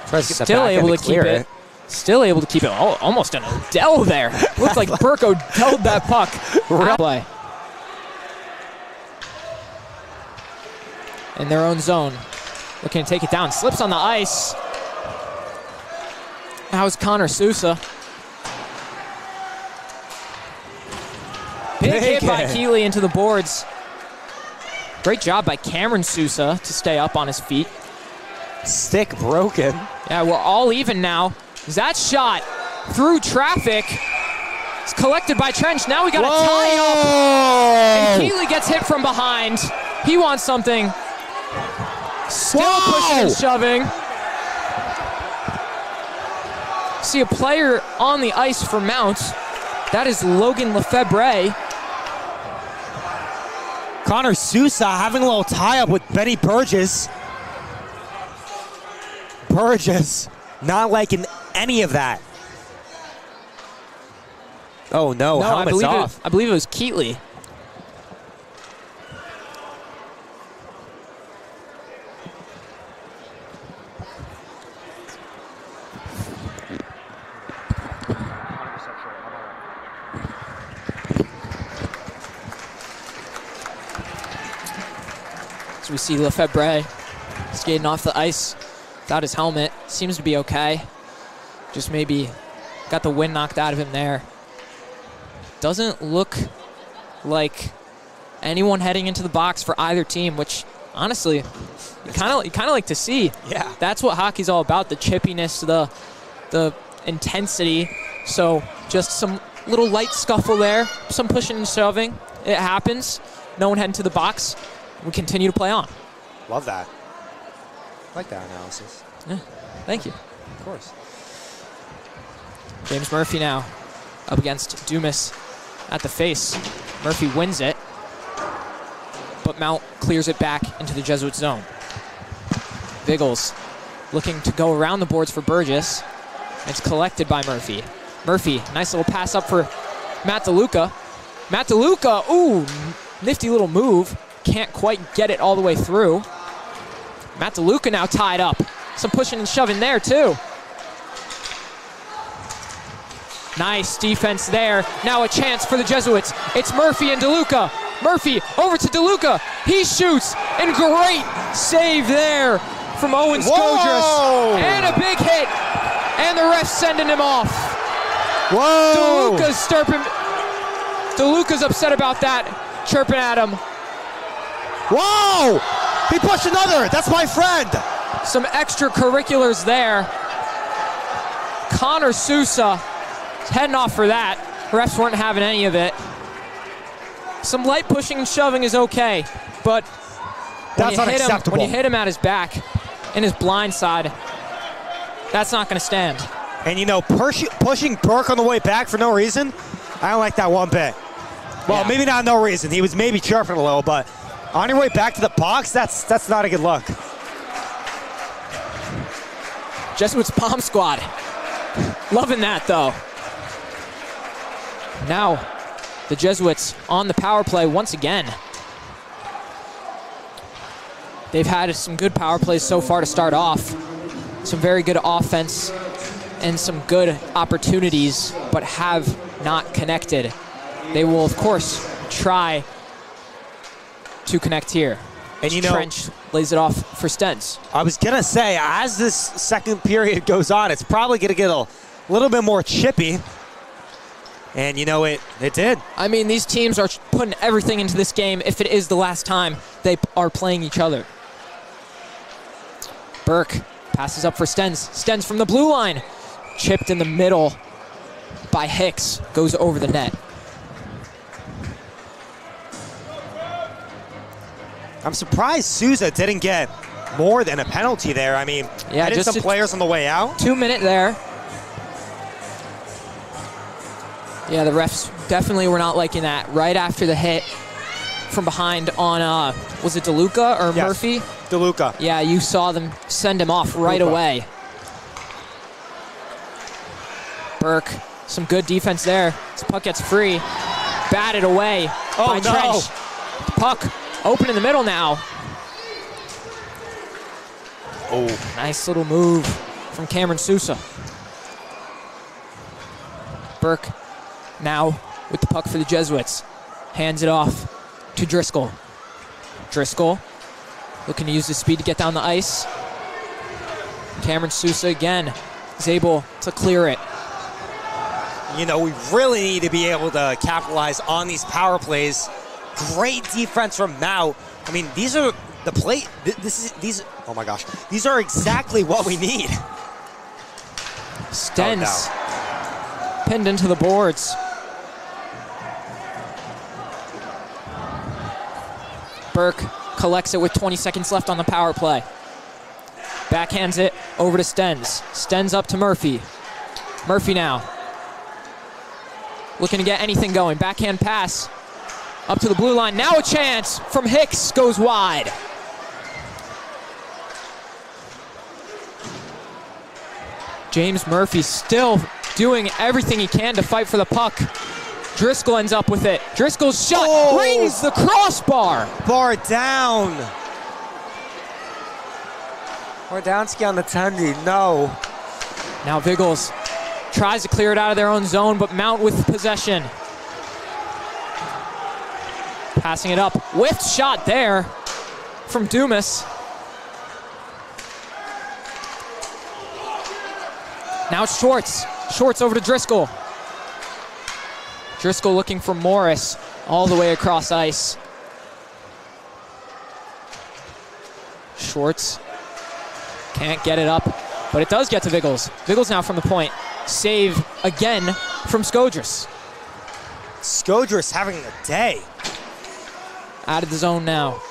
Still able to keep it. Still able to keep it. Oh, almost an Odell there. Looks like Burke Odell'd that puck. Play. In their own zone. Looking to take it down. Slips on the ice. That was Connor Sousa. Big hit by Keeley into the boards. Great job by Cameron Sousa to stay up on his feet. Stick broken. Yeah, we're all even now. That shot through traffic. It's collected by Trench. Now we got a tie-up. And Keeley gets hit from behind. He wants something. Still pushing and shoving. See a player on the ice for Mount. That is Logan Lefebvre. Connor Sousa having a little tie-up with Benny Burgess. Burgess Not liking any of that. Oh no, No, helmet's off. I believe it was Keatley. So we see Lefebvre skating off the ice without his helmet. Seems to be okay. Just maybe got the wind knocked out of him there. Doesn't look like anyone heading into the box for either team, which honestly, you kind of like to see. Yeah. That's what hockey's all about, the chippiness, the intensity. So just some little light scuffle there, some pushing and shoving. It happens. No one heading to the box. We continue to play on. Love that. I like that analysis. Yeah, thank you. Of course. James Murphy now up against Dumas at the face. Murphy wins it, but Mount clears it back into the Jesuit zone. Biggles looking to go around the boards for Burgess. It's collected by Murphy. Murphy, nice little pass up for Matt DeLuca. Matt DeLuca, ooh, nifty little move. Can't quite get it all the way through. Matt DeLuca now tied up. Some pushing and shoving there too. Nice defense there. Now a chance for the Jesuits. It's Murphy and DeLuca. Murphy over to DeLuca. He shoots, and great save there from Owen Skodras. And a big hit, and the ref's sending him off. Whoa! DeLuca's upset about that, chirping at him. Whoa! He pushed another. That's my friend. Some extracurriculars there. Connor Sousa heading off for that. Refs weren't having any of it. Some light pushing and shoving is okay, but That's unacceptable. when you hit him at his back, in his blind side, that's not going to stand. And you know, pushing Burke on the way back for no reason, I don't like that one bit. Well, Yeah. maybe not no reason. He was maybe chirping a little, but on your way back to the box, that's not a good look. Jesuits bomb squad. Loving that, though. Now, the Jesuits on the power play once again. They've had some good power plays so far to start off. Some very good offense and some good opportunities, but have not connected. They will, of course, try to connect here. And you know, Trench lays it off for Stens. I was going to say, as this second period goes on, it's probably going to get a little bit more chippy. And you know, it did. I mean, these teams are putting everything into this game if it is the last time they are playing each other. Burke passes up for Stens. Stens from the blue line. Chipped in the middle by Hicks. Goes over the net. I'm surprised Sousa didn't get more than a penalty there. I mean, Yeah, headed just some players on the way out. 2 minute there. Yeah, the refs definitely were not liking that. Right after the hit from behind on, was it DeLuca or Yes. Murphy? DeLuca. Yeah, you saw them send him off right DeLuca. away. Burke, some good defense there. This puck gets free. Batted away by no. Trench. Puck open in the middle now. Oh, Nice little move from Cameron Sousa. Burke now with the puck for the Jesuits. Hands it off to Driscoll. Driscoll looking to use his speed to get down the ice. Cameron Sousa again is able to clear it. you know, we really need to be able to capitalize on these power plays. Great defense from Mount. I mean, these are the play. These. Oh my gosh, these are exactly what we need. Stens pinned into the boards. Burke collects it with 20 seconds left on the power play. Backhands it over to Stens. Stens up to Murphy. Murphy now looking to get anything going. Backhand pass up to the blue line. Now a chance from Hicks, goes wide. James Murphy still doing everything he can to fight for the puck. Driscoll ends up with it. Driscoll's shot rings the crossbar. Bar down. Wardowski on the tendy, no. Now Viggles tries to clear it out of their own zone, but Mount with possession. Passing it up. Whiffed shot there from Dumas. Now it's Schwartz. Schwartz over to Driscoll. Driscoll looking for Morris all the way across ice. Schwartz can't get it up, but it does get to Viggles. Viggles now from the point. Save again from Skodras. Skodras having a day. Out of the zone now.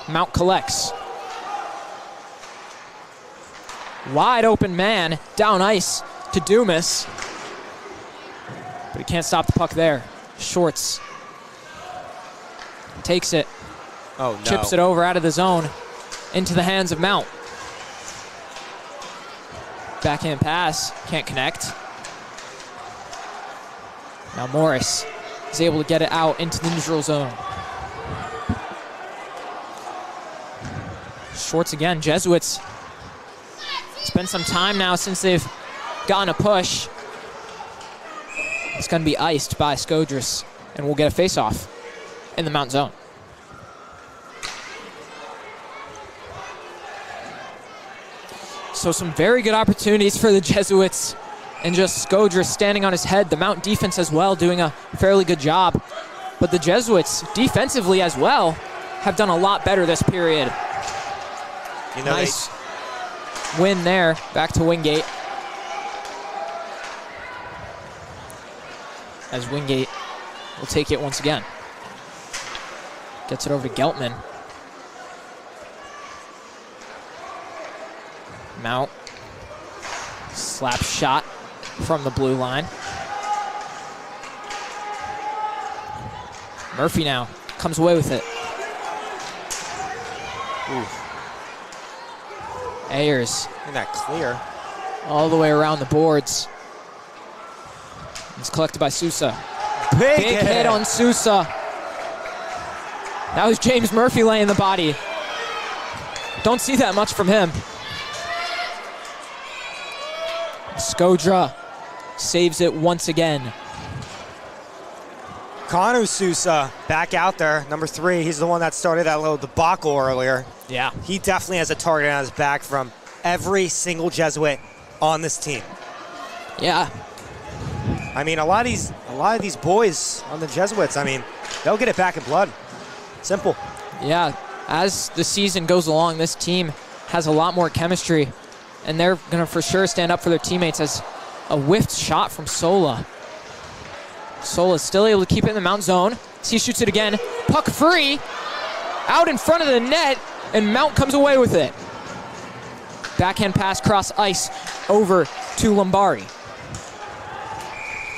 Mount collects. Wide open man, down ice to Dumas. But he can't stop the puck there. Shorts. Takes it. Oh, no. Chips it over out of the zone into the hands of Mount. Backhand pass, can't connect. Now Morris is able to get it out into the neutral zone. Schwartz again, Jesuits. It's been some time now since they've gotten a push. It's going to be iced by Skodras, and we'll get a face-off in the Mount zone. So some very good opportunities for the Jesuits, and just Skodras standing on his head. The Mount defense as well doing a fairly good job. But the Jesuits defensively as well have done a lot better this period. You know, nice win there, back to Wingate. As Wingate will take it once again. Gets it over to Geltman. Mount. Slap shot from the blue line. Murphy now comes away with it. Oof. Ayers. Isn't that clear? All the way around the boards. It's collected by Sousa. Big hit on Sousa. That was James Murphy laying the body. Don't see that much from him. Skodra saves it once again. Kanu Sousa back out there, number 3. He's the one that started that little debacle earlier. Yeah. He definitely has a target on his back from every single Jesuit on this team. Yeah. I mean, a lot of these boys on the Jesuits, I mean, they'll get it back in blood. Simple. Yeah. As the season goes along, this team has a lot more chemistry, and they're going to for sure stand up for their teammates. As a whiffed shot from Sola. Sola's still able to keep it in the Mount zone. He shoots it again. Puck free. Out in front of the net, and Mount comes away with it. Backhand pass cross ice over to Lombari.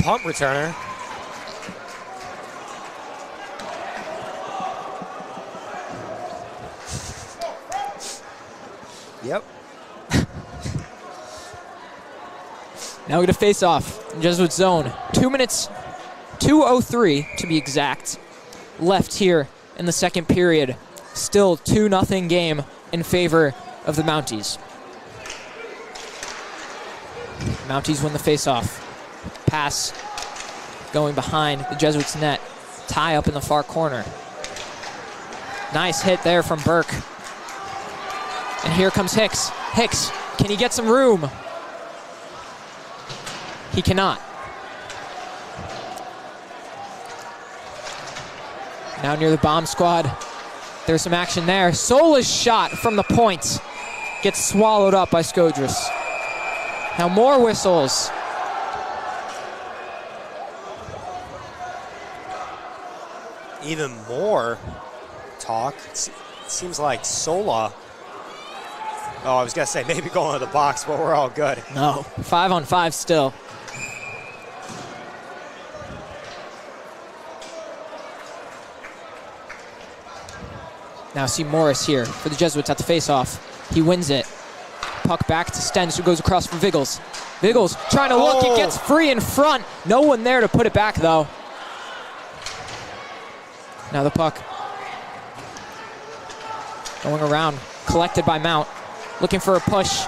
Punt returner. Yep. Now we get a face-off in Jesuit zone. 2 minutes, 2:03 to be exact, left here in the second period. Still 2-0 game in favor of the Mounties. Mounties win the face-off. Pass going behind the Jesuits' net. Tie up in the far corner. Nice hit there from Burke. And here comes Hicks. Hicks, can he get some room? He cannot. Now near the bomb squad. There's some action there. Sola's shot from the point gets swallowed up by Skodras. Now more whistles. Even more talk. It seems like Sola. Oh, I was going to say maybe going to the box, but we're all good. No, 5-on-5 still. Now see Morris here for the Jesuits at the face-off. He wins it. puck back to Stens, who goes across for Viggles. Viggles trying to look. He gets free in front. No one there to put it back, though. Now the puck going around, collected by Mount, looking for a push.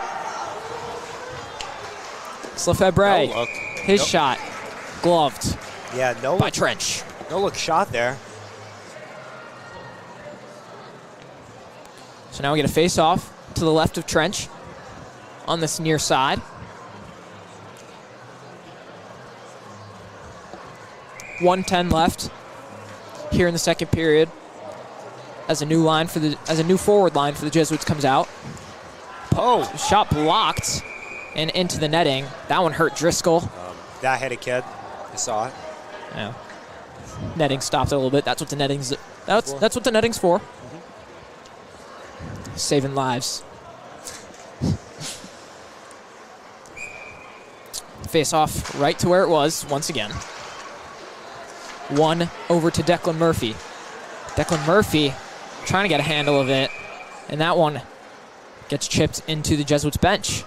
It's Lefebvre. No look. His shot, gloved Yeah, no by look. Trench. No look shot there. So now we get a face-off to the left of Trench on this near side. 1:10 left here in the second period as a new forward line for the Jesuits comes out. Oh, Shot blocked and into the netting. That one hurt Driscoll. that hit a kid. I saw it. Yeah. Netting stopped a little bit. That's what the netting's for. Saving lives. Face off right to where it was once again. One over to Declan Murphy. Declan Murphy trying to get a handle of it, and that one gets chipped into the Jesuits bench.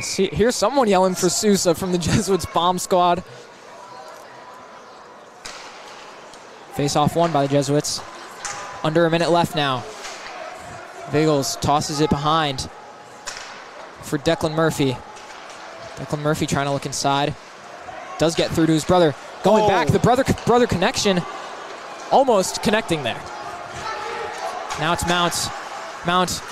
See, here's someone yelling for Sousa from the Jesuits bomb squad. Face off won by the Jesuits. Under a minute left now. Viggles tosses it behind for Declan Murphy. Declan Murphy trying to look inside. Does get through to his brother. Going back, the brother connection almost connecting there. Now it's Mount. Mount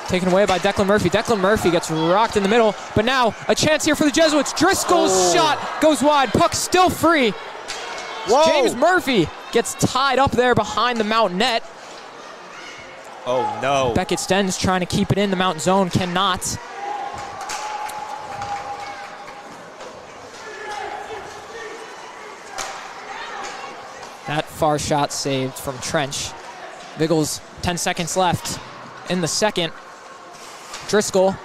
taken away by Declan Murphy. Declan Murphy gets rocked in the middle, but now a chance here for the Jesuits. Driscoll's shot goes wide. Puck still free. Whoa. James Murphy gets tied up there behind the Mount net. Oh, no. Beckett Stens trying to keep it in the Mount zone, cannot. That far shot saved from Trench. Viggles, 10 seconds left in the second. Driscoll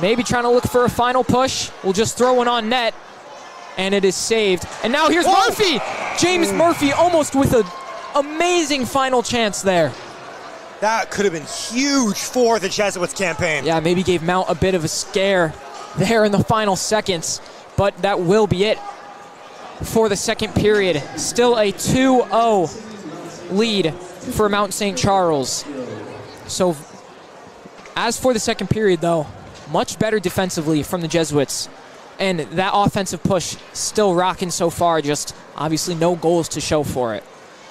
maybe trying to look for a final push. We'll just throw one on net, and it is saved. And now here's Murphy! James Murphy almost with an amazing final chance there. That could have been huge for the Jesuits campaign. Yeah, maybe gave Mount a bit of a scare there in the final seconds, but that will be it for the second period. Still a 2-0 lead for Mount St. Charles. So as for the second period, though, much better defensively from the Jesuits. And that offensive push still rocking so far, just obviously no goals to show for it.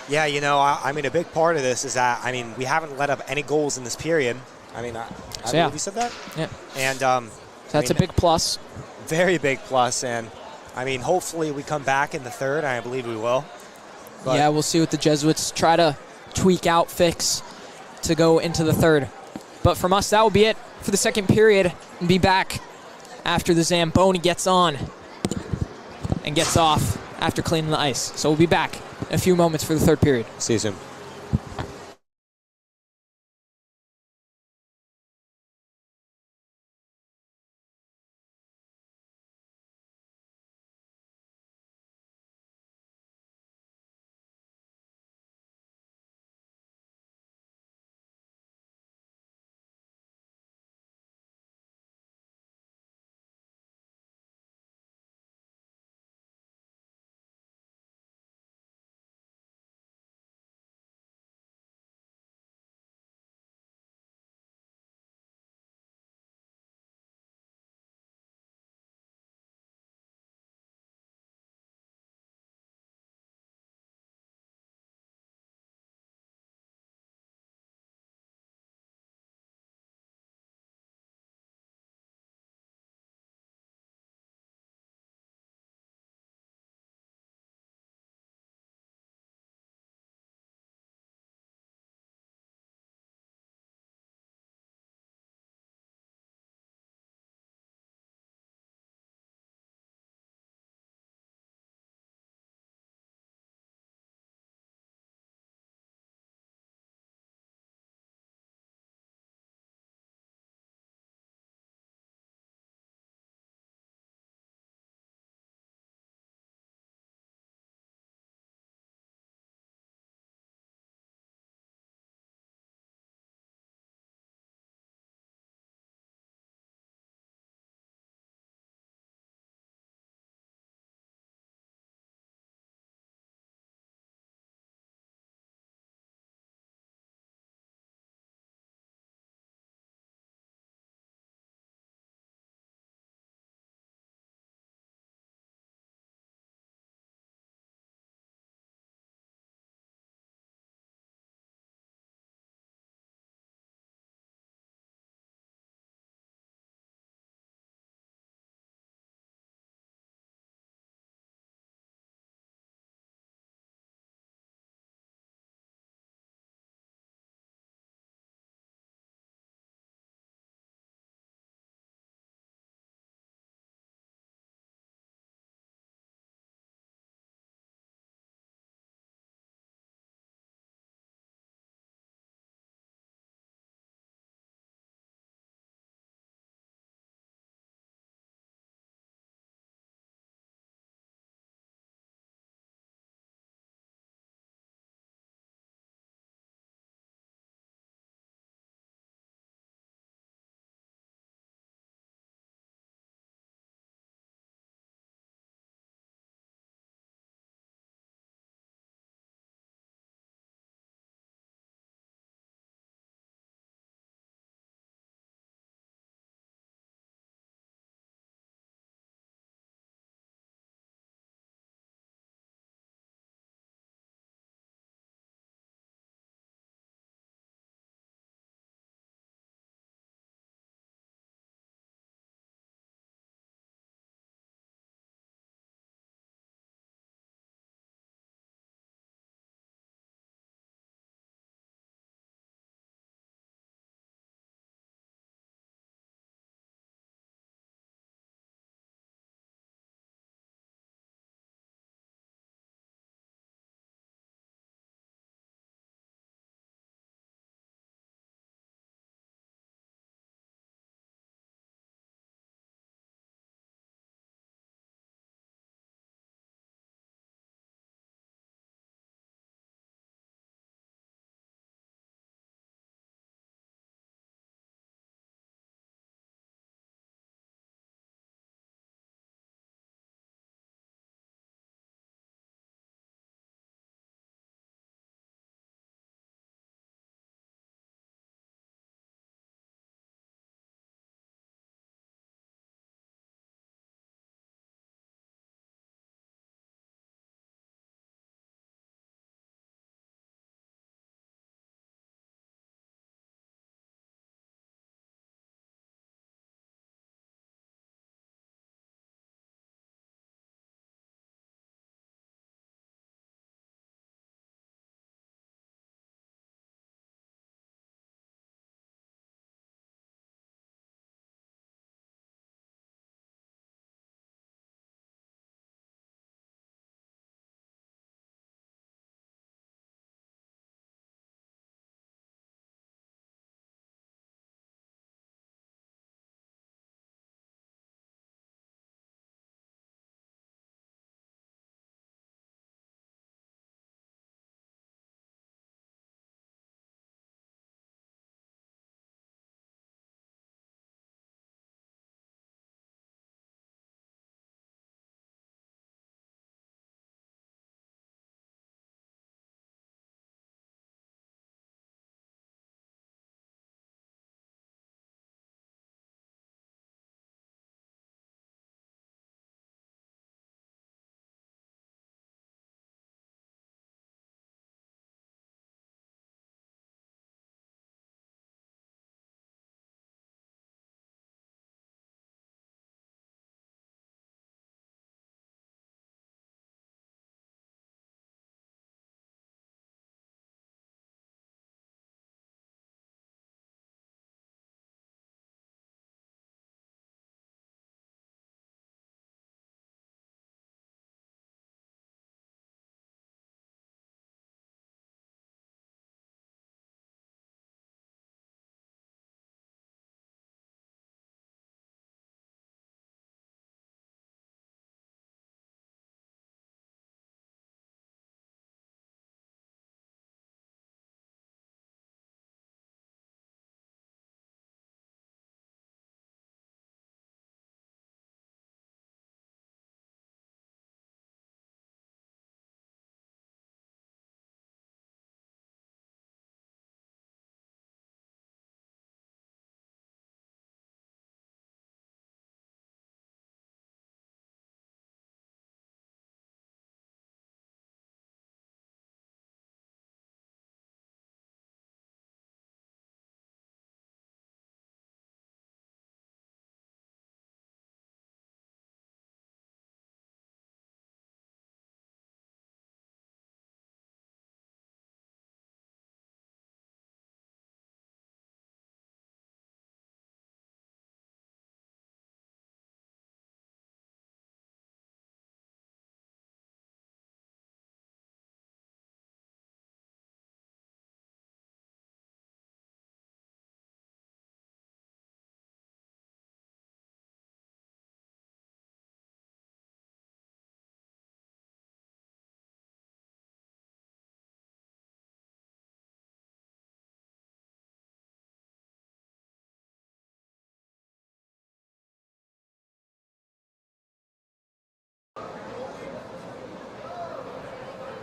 Yeah, you know, I mean, a big part of this is that, I mean, we haven't let up any goals in this period. I mean, I believe you said that? Yeah. And That's a big plus. Very big plus. And, I mean, hopefully we come back in the third. I believe we will. But Yeah, we'll see what the Jesuits try to tweak out, fix to go into the third. But from us, that will be it for the second period. And be back after the Zamboni gets on and gets off after cleaning the ice. So we'll be back in a few moments for the third period. see you soon.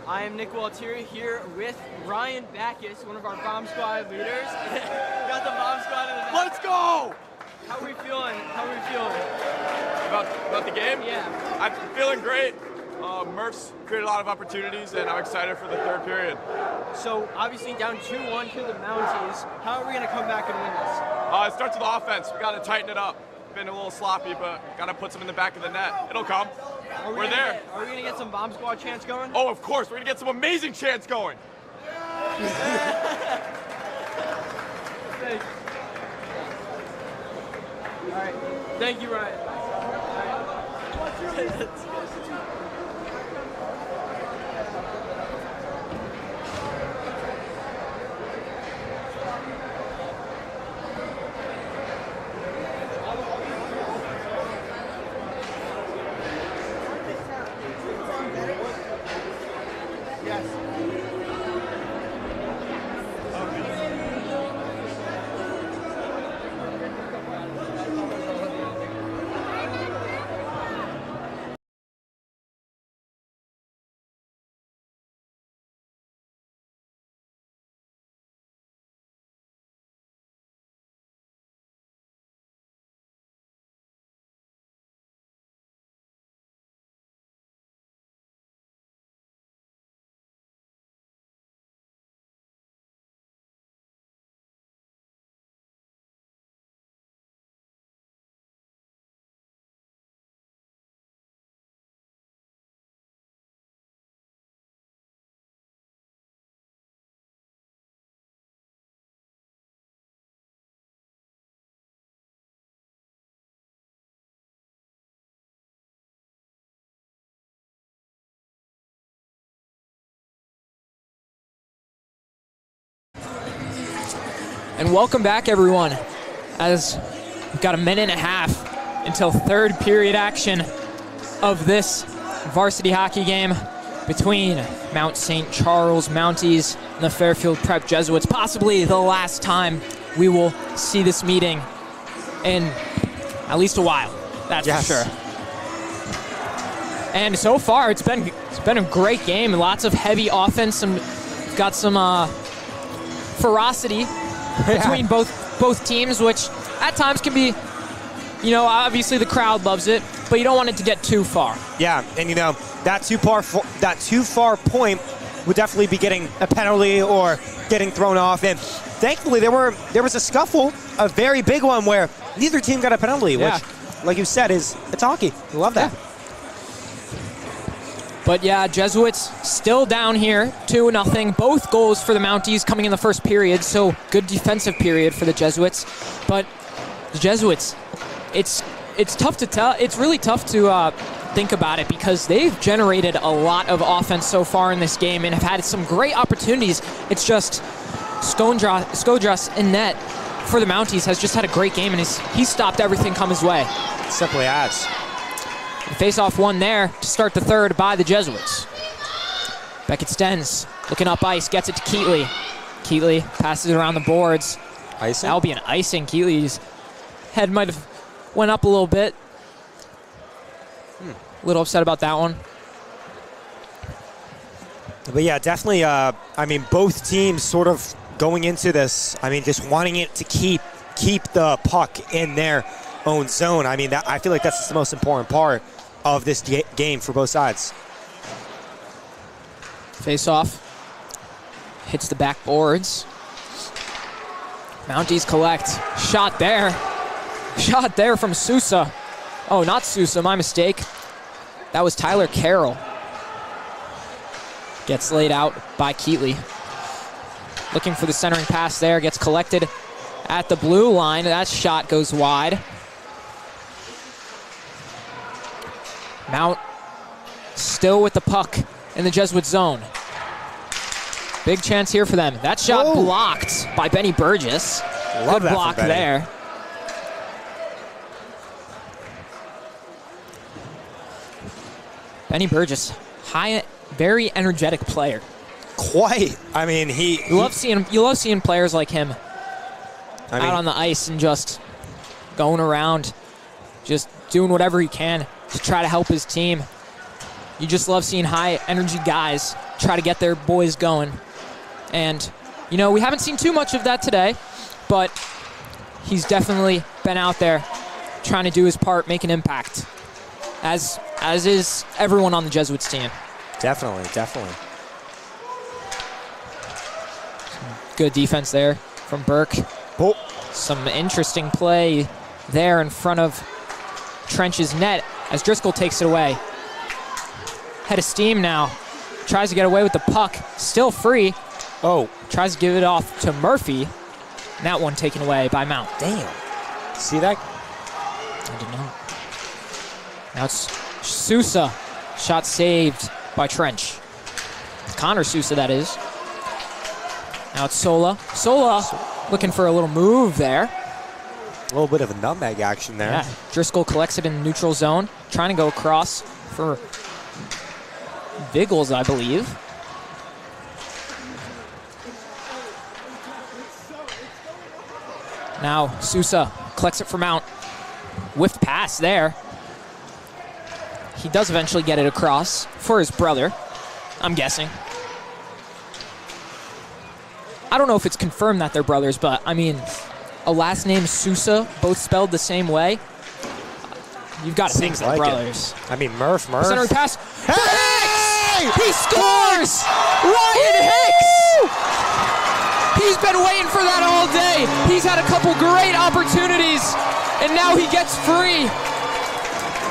I am Nick Waltieri here with Ryan Backus, one of our bomb squad leaders. Got the bomb squad in the back. Let's go! How are we feeling? How are we feeling? About the game? Yeah. I'm feeling great. Murph's created a lot of opportunities, and I'm excited for the third period. So obviously down 2-1 to the Mounties. How are we going to come back and win this? It starts with the offense. We got to tighten it up. Been a little sloppy, but got to put some in the back of the net. It'll come. We're there. Are we going to get some bomb squad chants going? Oh, of course. We're going to get some amazing chants going. Thanks. All right. Thank you, Ryan. And welcome back, everyone, as we've got a minute and a half until third period action of this varsity hockey game between Mount St. Charles Mounties and the Fairfield Prep Jesuits. Possibly the last time we will see this meeting in at least a while, that's for sure. And so far, it's been a great game. Lots of heavy offense. Got some ferocity between both teams, which at times can be, obviously the crowd loves it, but you don't want it to get too far. Yeah, and that too far point would definitely be getting a penalty or getting thrown off. And thankfully, there was a scuffle, a very big one where neither team got a penalty, which, like you said, it's hockey. We love that. Yeah. But yeah, Jesuits still down here, 2-0. Both goals for the Mounties coming in the first period, so good defensive period for the Jesuits. But the Jesuits, it's tough to tell. It's really tough to think about it because they've generated a lot of offense so far in this game and have had some great opportunities. It's just Skodras in net for the Mounties has just had a great game, and he's stopped everything come his way. Simply as. Face-off one there to start the third by the Jesuits. Beckett Stens looking up ice, gets it to Keatley. Keatley passes it around the boards. Icing? That'll be an icing. Keatley's head might have went up a little bit. A little upset about that one. But yeah, definitely, both teams sort of going into this, just wanting it to keep the puck in their own zone. I feel like that's the most important part of this game for both sides. Face off. Hits the backboards. Mounties collect. Shot there. Shot there from Sousa. Oh, not Sousa, my mistake. That was Tyler Carroll. Gets laid out by Keatley. Looking for the centering pass there. Gets collected at the blue line. That shot goes wide. Mount still with the puck in the Jesuit zone. Big chance here for them. That shot blocked by Benny Burgess. Love Good that block from Benny. there. Benny Burgess, very energetic player. Quite. You love seeing players like him out on the ice and just going around, just doing whatever he can to try to help his team. You just love seeing high energy guys try to get their boys going. And, you know, we haven't seen too much of that today, but he's definitely been out there trying to do his part, make an impact, as is everyone on the Jesuits team. Definitely, definitely. Good defense there from Burke. Oh. Some interesting play there in front of Trench's net as Driscoll takes it away. Head of steam now. Tries to get away with the puck. Still free. Oh. Tries to give it off to Murphy. And that one taken away by Mount. Damn. See that? I did not. Now it's Sousa. Shot saved by Trench. Connor Sousa, that is. Now it's Sola. Sola looking for a little move there. A little bit of a nutmeg action there. Yeah. Driscoll collects it in the neutral zone. Trying to go across for Viggles, I believe. Now Sousa collects it for Mount. Whiffed pass there. He does eventually get it across for his brother, I'm guessing. I don't know if it's confirmed that they're brothers, but I mean, a last name Sousa, both spelled the same way. You've got to think they're brothers. I mean, Murph. Centering pass. Hey! He scores! Ryan Hicks! He's been waiting for that all day. He's had a couple great opportunities, and now he gets free.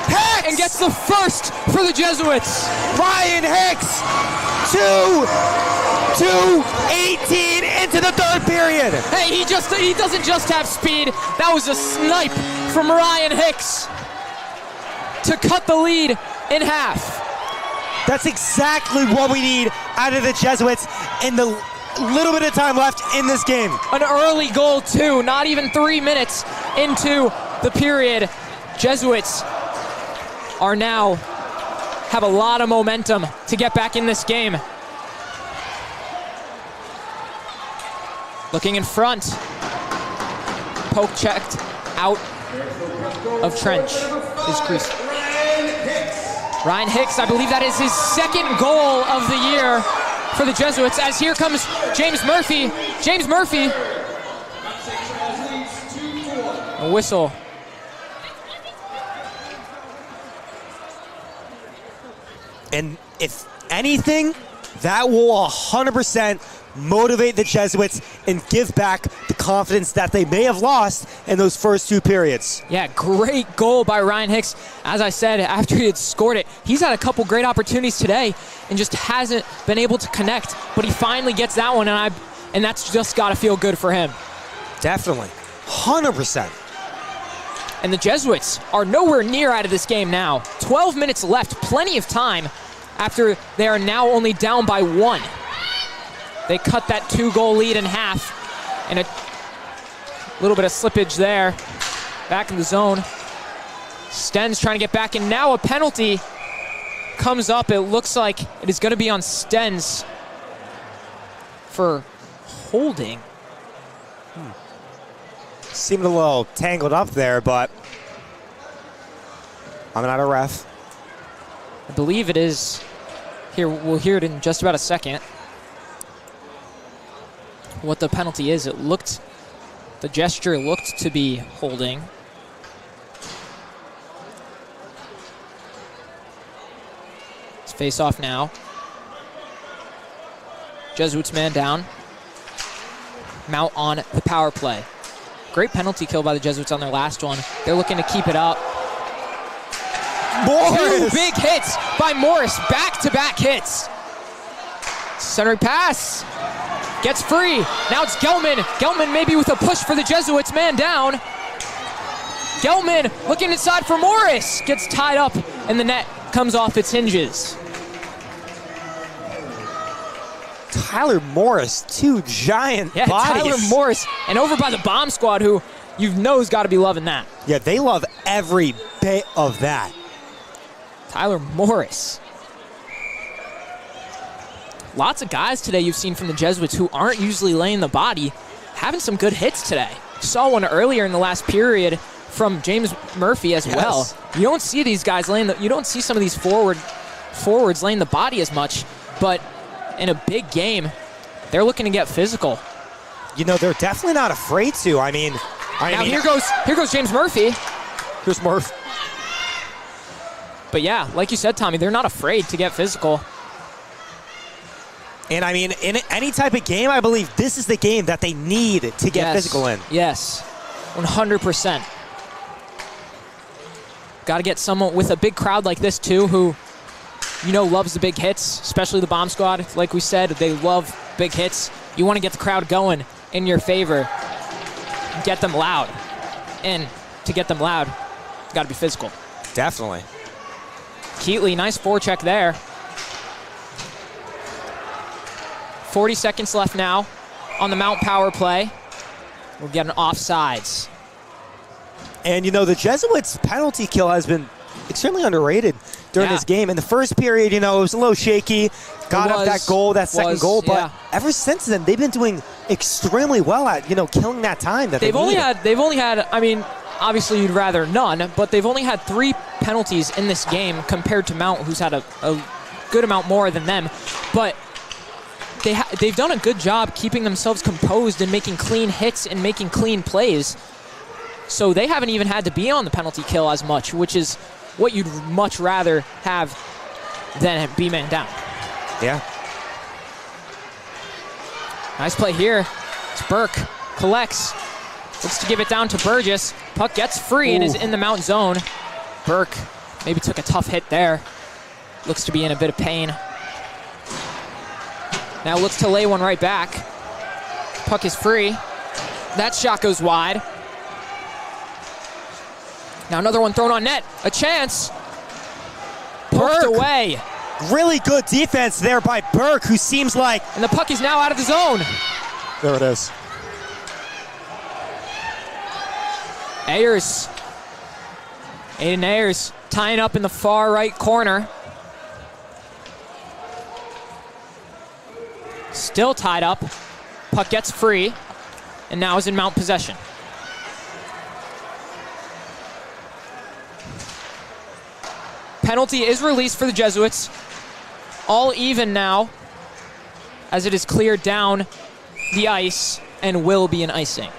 Hicks! And gets the first for the Jesuits. Ryan Hicks! 2:18 into the third period. Hey, he doesn't just have speed. That was a snipe from Ryan Hicks to cut the lead in half. That's exactly what we need out of the Jesuits in the little bit of time left in this game. An early goal, too. Not even 3 minutes into the period. Jesuits are now have a lot of momentum to get back in this game. Looking in front. Poke checked out of Trench. His crease. Ryan Hicks, I believe that is his second goal of the year for the Jesuits, as here comes James Murphy. James Murphy. A whistle. And if anything, that will 100% motivate the Jesuits and give back the confidence that they may have lost in those first two periods. Yeah, great goal by Ryan Hicks. As I said, after he had scored it, he's had a couple great opportunities today and just hasn't been able to connect, but he finally gets that one, and that's just got to feel good for him. Definitely. 100%. And the Jesuits are nowhere near out of this game now. 12 minutes left, plenty of time after they are now only down by 1. They cut that 2-goal lead in half, and a little bit of slippage there. Back in the zone. Sten's trying to get back, and now a penalty comes up. It looks like it is going to be on Sten's for holding. Seemed a little tangled up there, but I'm not a ref. I believe it is. Here, we'll hear it in just about a second. What the penalty is, the gesture looked to be holding. It's face off now. Jesuits man down. Mount on the power play. Great penalty kill by the Jesuits on their last one. They're looking to keep it up. Morris! 2 big hits by Morris, back-to-back hits. Centering pass. Gets free. Now it's Gelman. Gelman maybe with a push for the Jesuits. Man down. Gelman looking inside for Morris. Gets tied up, and the net comes off its hinges. Tyler Morris, 2 giant Yeah, bodies. Tyler Morris. And over by the bomb squad, who you know's got to be loving that. Yeah, they love every bit of that. Tyler Morris. Lots of guys today you've seen from the Jesuits who aren't usually laying the body, having some good hits today. Saw one earlier in the last period from James Murphy as well. You don't see these guys you don't see some of these forwards laying the body as much, but in a big game, they're looking to get physical. You know, they're definitely not afraid to. I mean, Here goes James Murphy. Here's Murph. But yeah, like you said, Tommy, they're not afraid to get physical. And I mean, in any type of game, I believe this is the game that they need to get physical in. Yes, 100%. Got to get someone with a big crowd like this too, who, you know, loves the big hits, especially the bomb squad. Like we said, they love big hits. You want to get the crowd going in your favor. Get them loud. And to get them loud, you got to be physical. Definitely. Keatley, nice forecheck there. 40 seconds left now on the Mount power play. We'll get an offsides. And, you know, the Jesuits' penalty kill has been extremely underrated during this game. In the first period, you know, it was a little shaky. Got up that goal, that second goal. But ever since then, they've been doing extremely well at, you know, killing that time that they've only had, I mean, obviously you'd rather none, but they've only had 3 penalties in this game compared to Mount, who's had a good amount more than them. But they've done a good job keeping themselves composed and making clean hits and making clean plays. So they haven't even had to be on the penalty kill as much, which is what you'd much rather have than be man down. Yeah. Nice play here. It's Burke. Collects. Looks to give it down to Burgess. Puck gets free and is in the Mount zone. Burke maybe took a tough hit there. Looks to be in a bit of pain. Now looks to lay one right back. Puck is free. That shot goes wide. Now another one thrown on net. A chance. Poked away. Really good defense there by Burke, who seems like... And the puck is now out of the zone. There it is. Ayers. Aiden Ayers tying up in the far right corner. Still tied up. Puck gets free. And now is in Mount possession. Penalty is released for the Jesuits. All even now as it is cleared down the ice and will be an icing.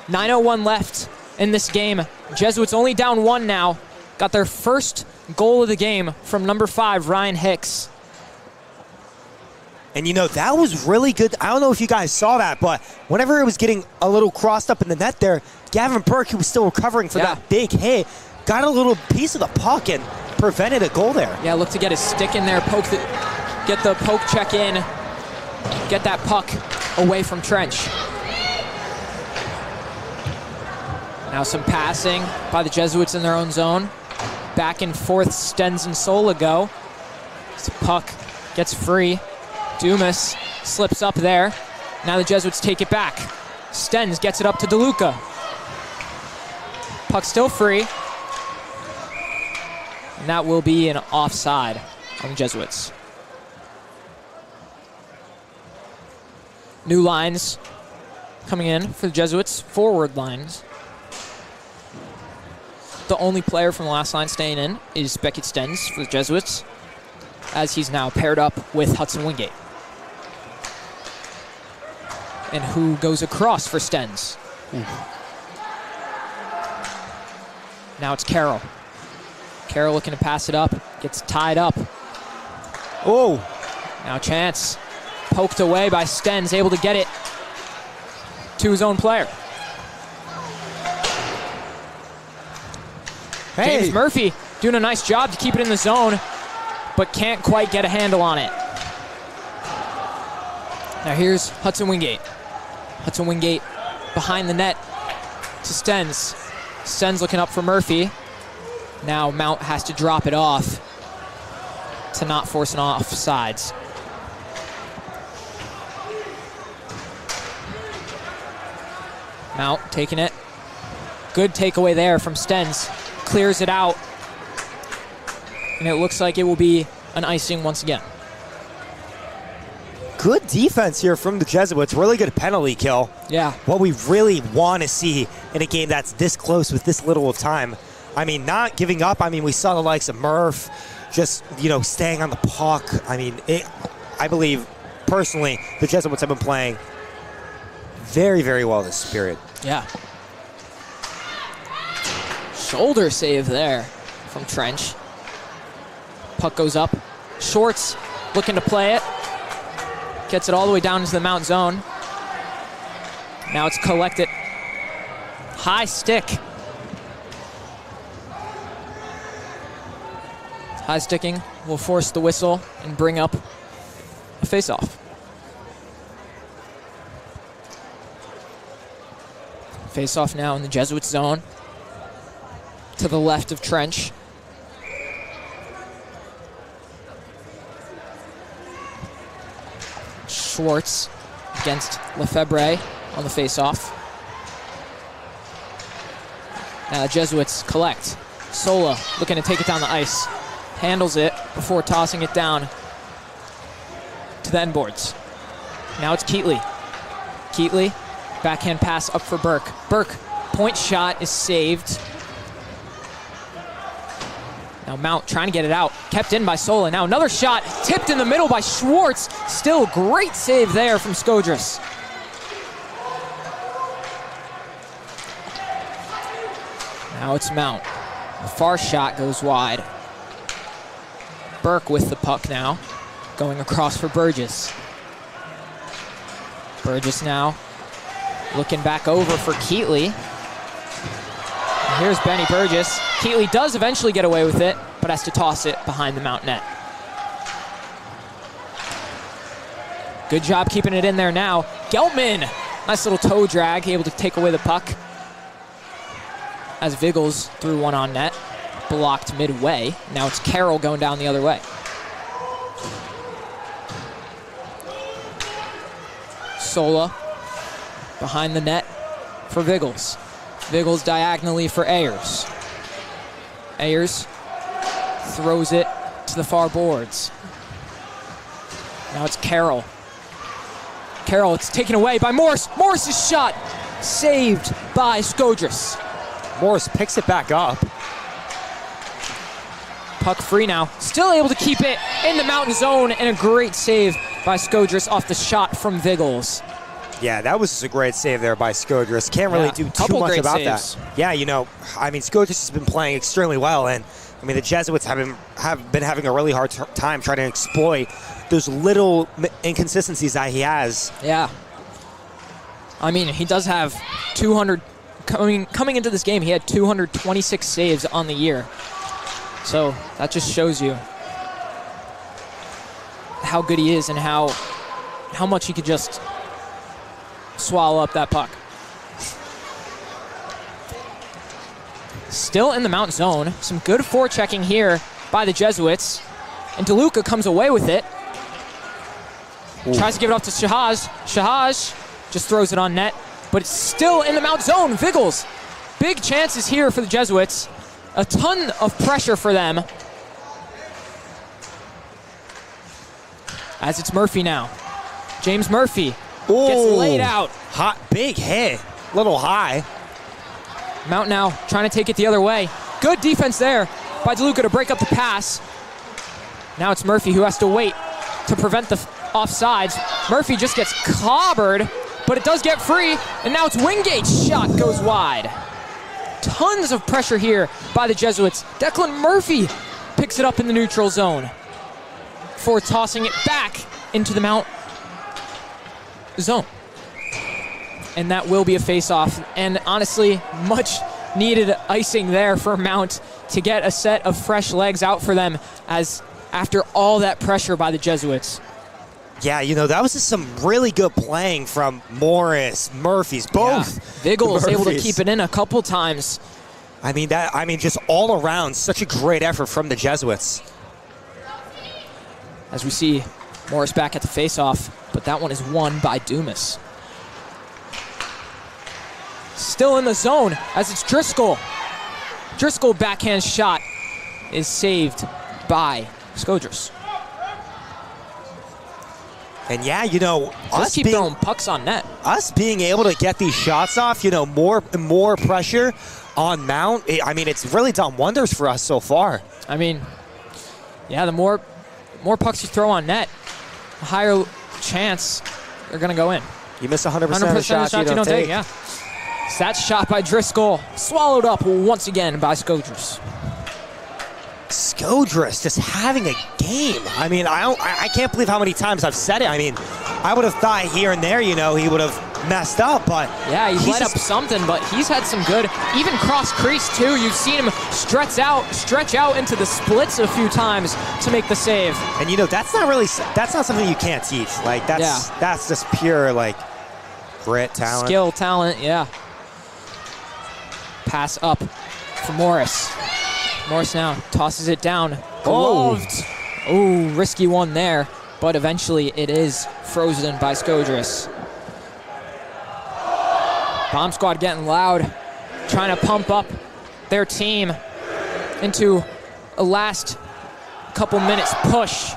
9:01 left in this game. Jesuits only down 1 now. Got their first goal of the game from number 5, Ryan Hicks. And, you know, that was really good. I don't know if you guys saw that, but whenever it was getting a little crossed up in the net there, Gavin Burke, who was still recovering for that big hit, got a little piece of the puck and prevented a goal there. Yeah, look to get his stick in there, get the poke check in, get that puck away from Trench. Now some passing by the Jesuits in their own zone. Back and forth, Stens and Sola go. The puck gets free. Dumas slips up there. Now the Jesuits take it back. Stens gets it up to DeLuca. Puck still free. And that will be an offside on the Jesuits. New lines coming in for the Jesuits. Forward lines. The only player from the last line staying in is Beckett Stens for the Jesuits, as he's now paired up with Hudson Wingate. And who goes across for Stens? Now it's Carroll. Carroll looking to pass it up, gets tied up. Oh! Now chance, poked away by Stens, able to get it to his own player. Hey. James Murphy doing a nice job to keep it in the zone, but can't quite get a handle on it. Now here's Hudson Wingate. Hudson Wingate behind the net to Stens. Stens looking up for Murphy. Now Mount has to drop it off to not force an offsides. Mount taking it. Good takeaway there from Stens. Clears it out. And it looks like it will be an icing once again. Good defense here from the Jesuits. Really good penalty kill. Yeah. What we really want to see in a game that's this close with this little time. I mean, not giving up. I mean, we saw the likes of Murph just, you know, staying on the puck. I mean, I believe, personally, the Jesuits have been playing very, very well this period. Yeah. Shoulder save there from Trench. Puck goes up. Shorts looking to play it. Gets it all the way down into the Mount zone. Now it's collected. High stick. High sticking will force the whistle and bring up a face-off. Face-off now in the Jesuit zone. To the left of Trench. Schwartz against Lefebvre on the face-off. Now the Jesuits collect. Sola looking to take it down the ice. Handles it before tossing it down to the end boards. Now it's Keatley. Keatley, backhand pass up for Burke. Burke, point shot is saved. Now Mount trying to get it out. Kept in by Sola. Now another shot tipped in the middle by Schwartz. Still great save there from Skodras. Now it's Mount. The far shot goes wide. Burke with the puck now. Going across for Burgess. Burgess now looking back over for Keatley. Here's Benny Burgess. Keatley does eventually get away with it, but has to toss it behind the Mount net. Good job keeping it in there now. Geltman, nice little toe drag, able to take away the puck. As Viggles threw one on net, blocked midway. Now it's Carroll going down the other way. Sola behind the net for Viggles. Viggles diagonally for Ayers. Ayers throws it to the far boards. Now it's Carroll. Carroll, it's taken away by Morris. Morris's shot saved by Skodras. Morris picks it back up. Puck free now. Still able to keep it in the Mountain zone, and a great save by Skodras off the shot from Viggles. Yeah, that was just a great save there by Skodras. Can't really do too much about that. Yeah, you know, I mean, Skodras has been playing extremely well, and I mean, the Jesuits have been having a really hard time trying to exploit those little inconsistencies that he has. Yeah. I mean, he does have 200, coming into this game, he had 226 saves on the year. So that just shows you how good he is and how much he could just swallow up that puck. Still in the Mount zone. Some good forechecking here by the Jesuits. And DeLuca comes away with it. Ooh. Tries to give it off to Shahaj. Shahaj just throws it on net. But it's still in the Mount zone. Viggles. Big chances here for the Jesuits. A ton of pressure for them. As it's Murphy now. James Murphy. Ooh, gets laid out. Hot, big hit. Little high. Mount now trying to take it the other way. Good defense there by DeLuca to break up the pass. Now it's Murphy who has to wait to prevent the offsides. Murphy just gets clobbered, but it does get free, and now it's Wingate's shot goes wide. Tons of pressure here by the Jesuits. Declan Murphy picks it up in the neutral zone before tossing it back into the Mount zone. And that will be a face-off. And honestly, much needed icing there for Mount to get a set of fresh legs out for them as after all that pressure by the Jesuits. Yeah, you know, that was just some really good playing from Morris, Murphy's, both. Yeah. Viggles able to keep it in a couple times. I mean, just all around, such a great effort from the Jesuits. As we see Morris back at the face-off, but that one is won by Dumas. Still in the zone as it's Driscoll. Driscoll backhand shot is saved by Skodras. And yeah, you know, us keep throwing pucks on net. Us being able to get these shots off, you know, more pressure on Mount. I mean, it's really done wonders for us so far. I mean, yeah, the more pucks you throw on net, a higher chance they're going to go in. You miss 100% of the 100% of the shots you don't take. yeah. So that shot by Driscoll, swallowed up once again by Skodras. Skodras just having a game. I mean, I can't believe how many times I've said it. I mean, I would have thought here and there, you know, he would have messed up, but yeah, he's let just up something, but he's had some good, even cross crease too. You've seen him stretch out into the splits a few times to make the save. And you know, that's not something you can't teach. Like that's just pure like grit, talent, skill, talent. Yeah. Pass up for Morris. Morris now tosses it down. Gloved. Oh, risky one there, but eventually it is frozen by Skodras. Bomb Squad getting loud, trying to pump up their team into a last couple minutes push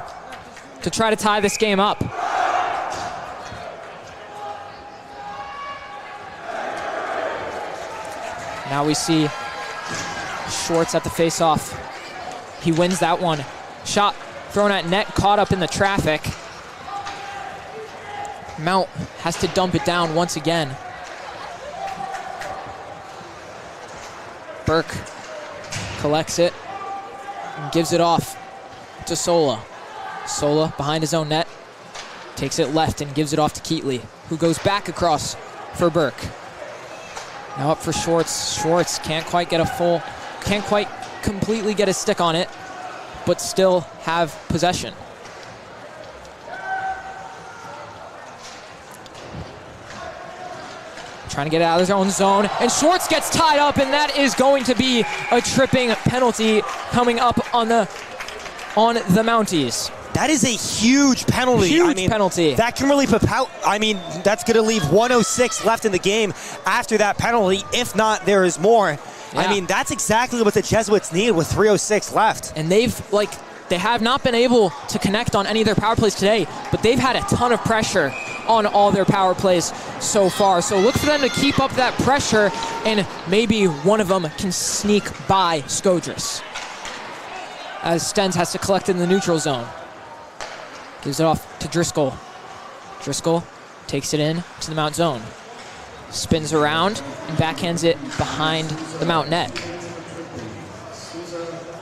to try to tie this game up. Now we see Schwartz at the face-off. He wins that one. Shot thrown at net, caught up in the traffic. Mount has to dump it down once again. Burke collects it and gives it off to Sola. Sola behind his own net, takes it left and gives it off to Keatley, who goes back across for Burke. Now up for Schwartz. Schwartz can't quite completely get a stick on it, but still have possession. Trying to get out of their own zone, and Schwartz gets tied up, and that is going to be a tripping penalty coming up on the Mounties. That is a huge penalty. Huge penalty. That can really propel. I mean, that's going to leave 1:06 left in the game after that penalty. If not, there is more. Yeah. I mean, that's exactly what the Jesuits need with 3:06 left. And they have not been able to connect on any of their power plays today, but they've had a ton of pressure on all their power plays so far. So look for them to keep up that pressure, and maybe one of them can sneak by Skodras, as Stenz has to collect in the neutral zone. Gives it off to Driscoll. Driscoll takes it in to the Mount zone. Spins around and backhands it behind the Mount net.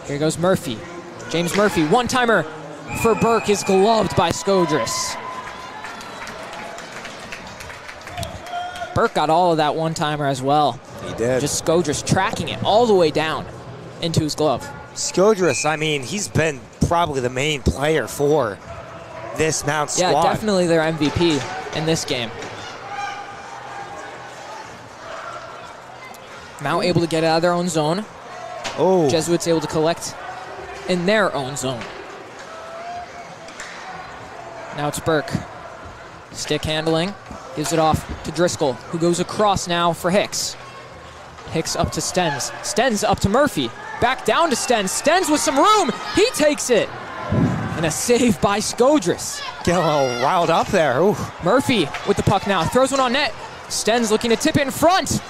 Here goes Murphy. James Murphy, one-timer for Burke, is gloved by Skodras. Burke got all of that one-timer as well. He did. Just Skodras tracking it all the way down into his glove. Skodras, I mean, he's been probably the main player for this Mount squad. Yeah, definitely their MVP in this game. Mount able to get out of their own zone. Oh. Jesuits able to collect in their own zone. Now it's Burke. Stick handling. Gives it off to Driscoll, who goes across now for Hicks. Hicks up to Stenz. Stenz up to Murphy. Back down to Stenz. Stenz with some room. He takes it. And a save by Skodras. Get a little riled up there. Ooh. Murphy with the puck now. Throws one on net. Stenz looking to tip it in front.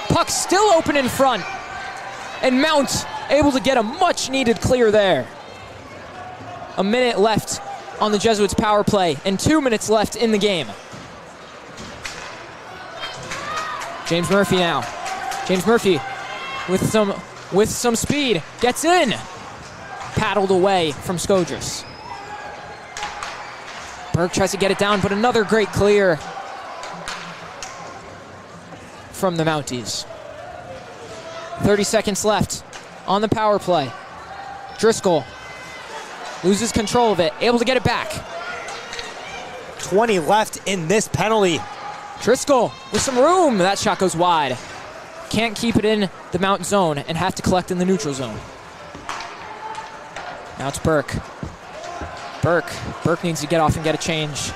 Puck still open in front. And Mount able to get a much-needed clear there. A minute left on the Jesuits' power play and 2 minutes left in the game. James Murphy now. James Murphy with some speed. Gets in. Paddled away from Skodras. Burke tries to get it down, but another great clear from the Mounties. 30 seconds left on the power play. Driscoll loses control of it, able to get it back. 20 left in this penalty. Driscoll with some room. That shot goes wide. Can't keep it in the Mount zone and have to collect in the neutral zone. Now it's Burke. Burke needs to get off and get a change.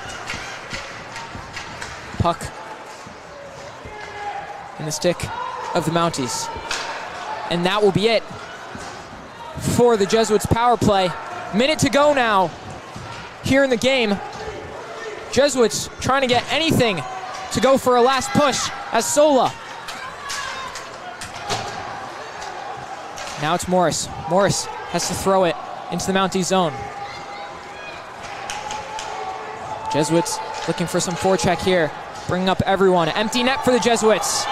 Puck in the stick of the Mounties. And that will be it for the Jesuits' power play. Minute to go now here in the game. Jesuits trying to get anything to go for a last push as Sola. Now it's Morris. Morris has to throw it into the Mountie zone. Jesuits looking for some forecheck here. Bringing up everyone. Empty net for the Jesuits.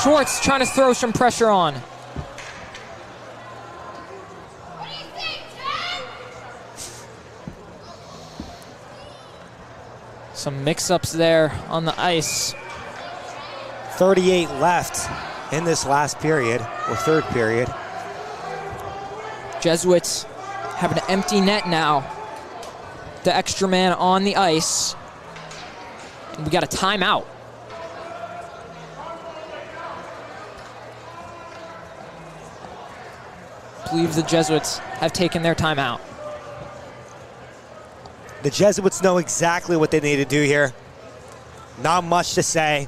Schwartz trying to throw some pressure on. Some mix-ups there on the ice. 38 left in this last period, or third period. Jesuits have an empty net now. The extra man on the ice. And we got a timeout. I believe the Jesuits have taken their timeout. The Jesuits know exactly what they need to do here. Not much to say.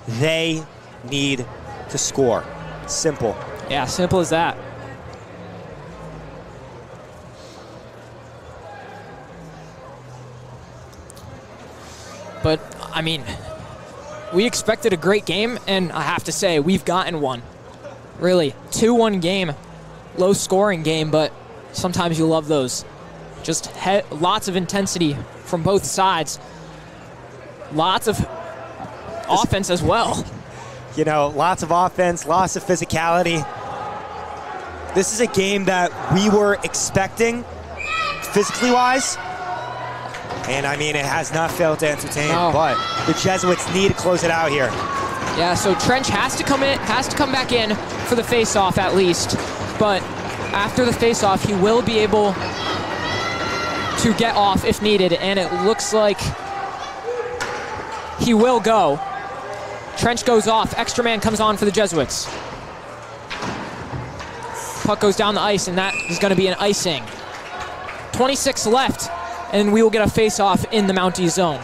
They need to score. Simple. Yeah, simple as that. But, I mean, we expected a great game, and I have to say, we've gotten one. Really, 2-1 game, low-scoring game, but sometimes you love those. Just lots of intensity from both sides. Lots of offense as well. You know, lots of offense, lots of physicality. This is a game that we were expecting, physically-wise. And, I mean, it has not failed to entertain, but the Jesuits need to close it out here. Yeah, so Trench has to come back in for the face-off at least. But after the face-off, he will be able to get off if needed, and it looks like he will go. Trench goes off. Extra man comes on for the Jesuits. Puck goes down the ice, and that is going to be an icing. 26 left, and we will get a face-off in the Mountie zone.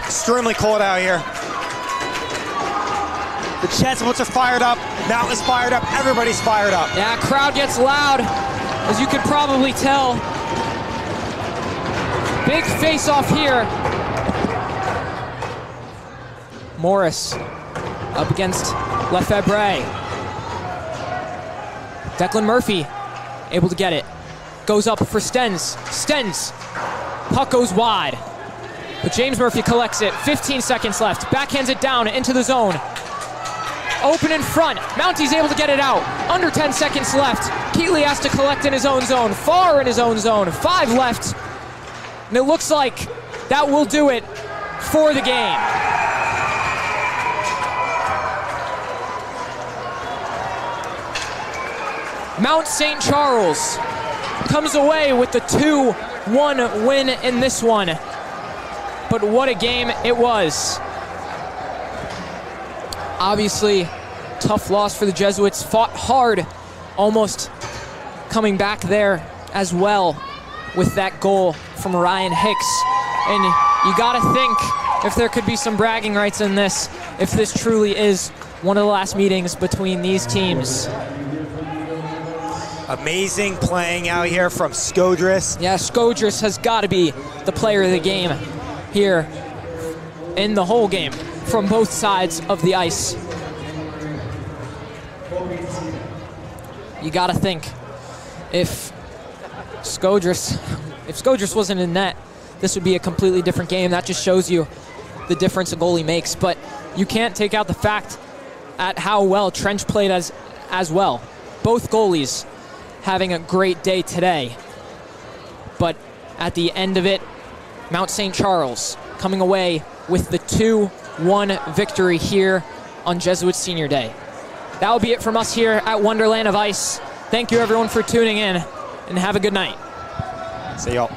Extremely cold out here. The Jesuits are fired up. Mount is fired up. Everybody's fired up. Yeah, crowd gets loud, as you could probably tell. Big face-off here. Morris up against Lefebvre. Declan Murphy able to get it. Goes up for Stens. Stens. Puck goes wide. But James Murphy collects it. 15 seconds left. Backhands it down into the zone. Open in front. Mountie's able to get it out. Under 10 seconds left. Keatley has to collect in his own zone. Far in his own zone. 5 left. And it looks like that will do it for the game. Mount St. Charles comes away with the 2-1 win in this one. But what a game it was. Obviously, tough loss for the Jesuits. Fought hard, almost coming back there as well with that goal from Ryan Hicks. And you gotta think if there could be some bragging rights in this, if this truly is one of the last meetings between these teams. Amazing playing out here from Skodris. Yeah, Skodris has got to be the player of the game here in the whole game from both sides of the ice. You got to think if Skodris wasn't in net, this would be a completely different game. That just shows you the difference a goalie makes. But you can't take out the fact at how well Trench played as well. Both goalies having a great day today. But at the end of it, Mount St. Charles coming away with the 2-1 victory here on Jesuit Senior Day. That will be it from us here at Wonderland of Ice. Thank you everyone for tuning in, and have a good night. See y'all.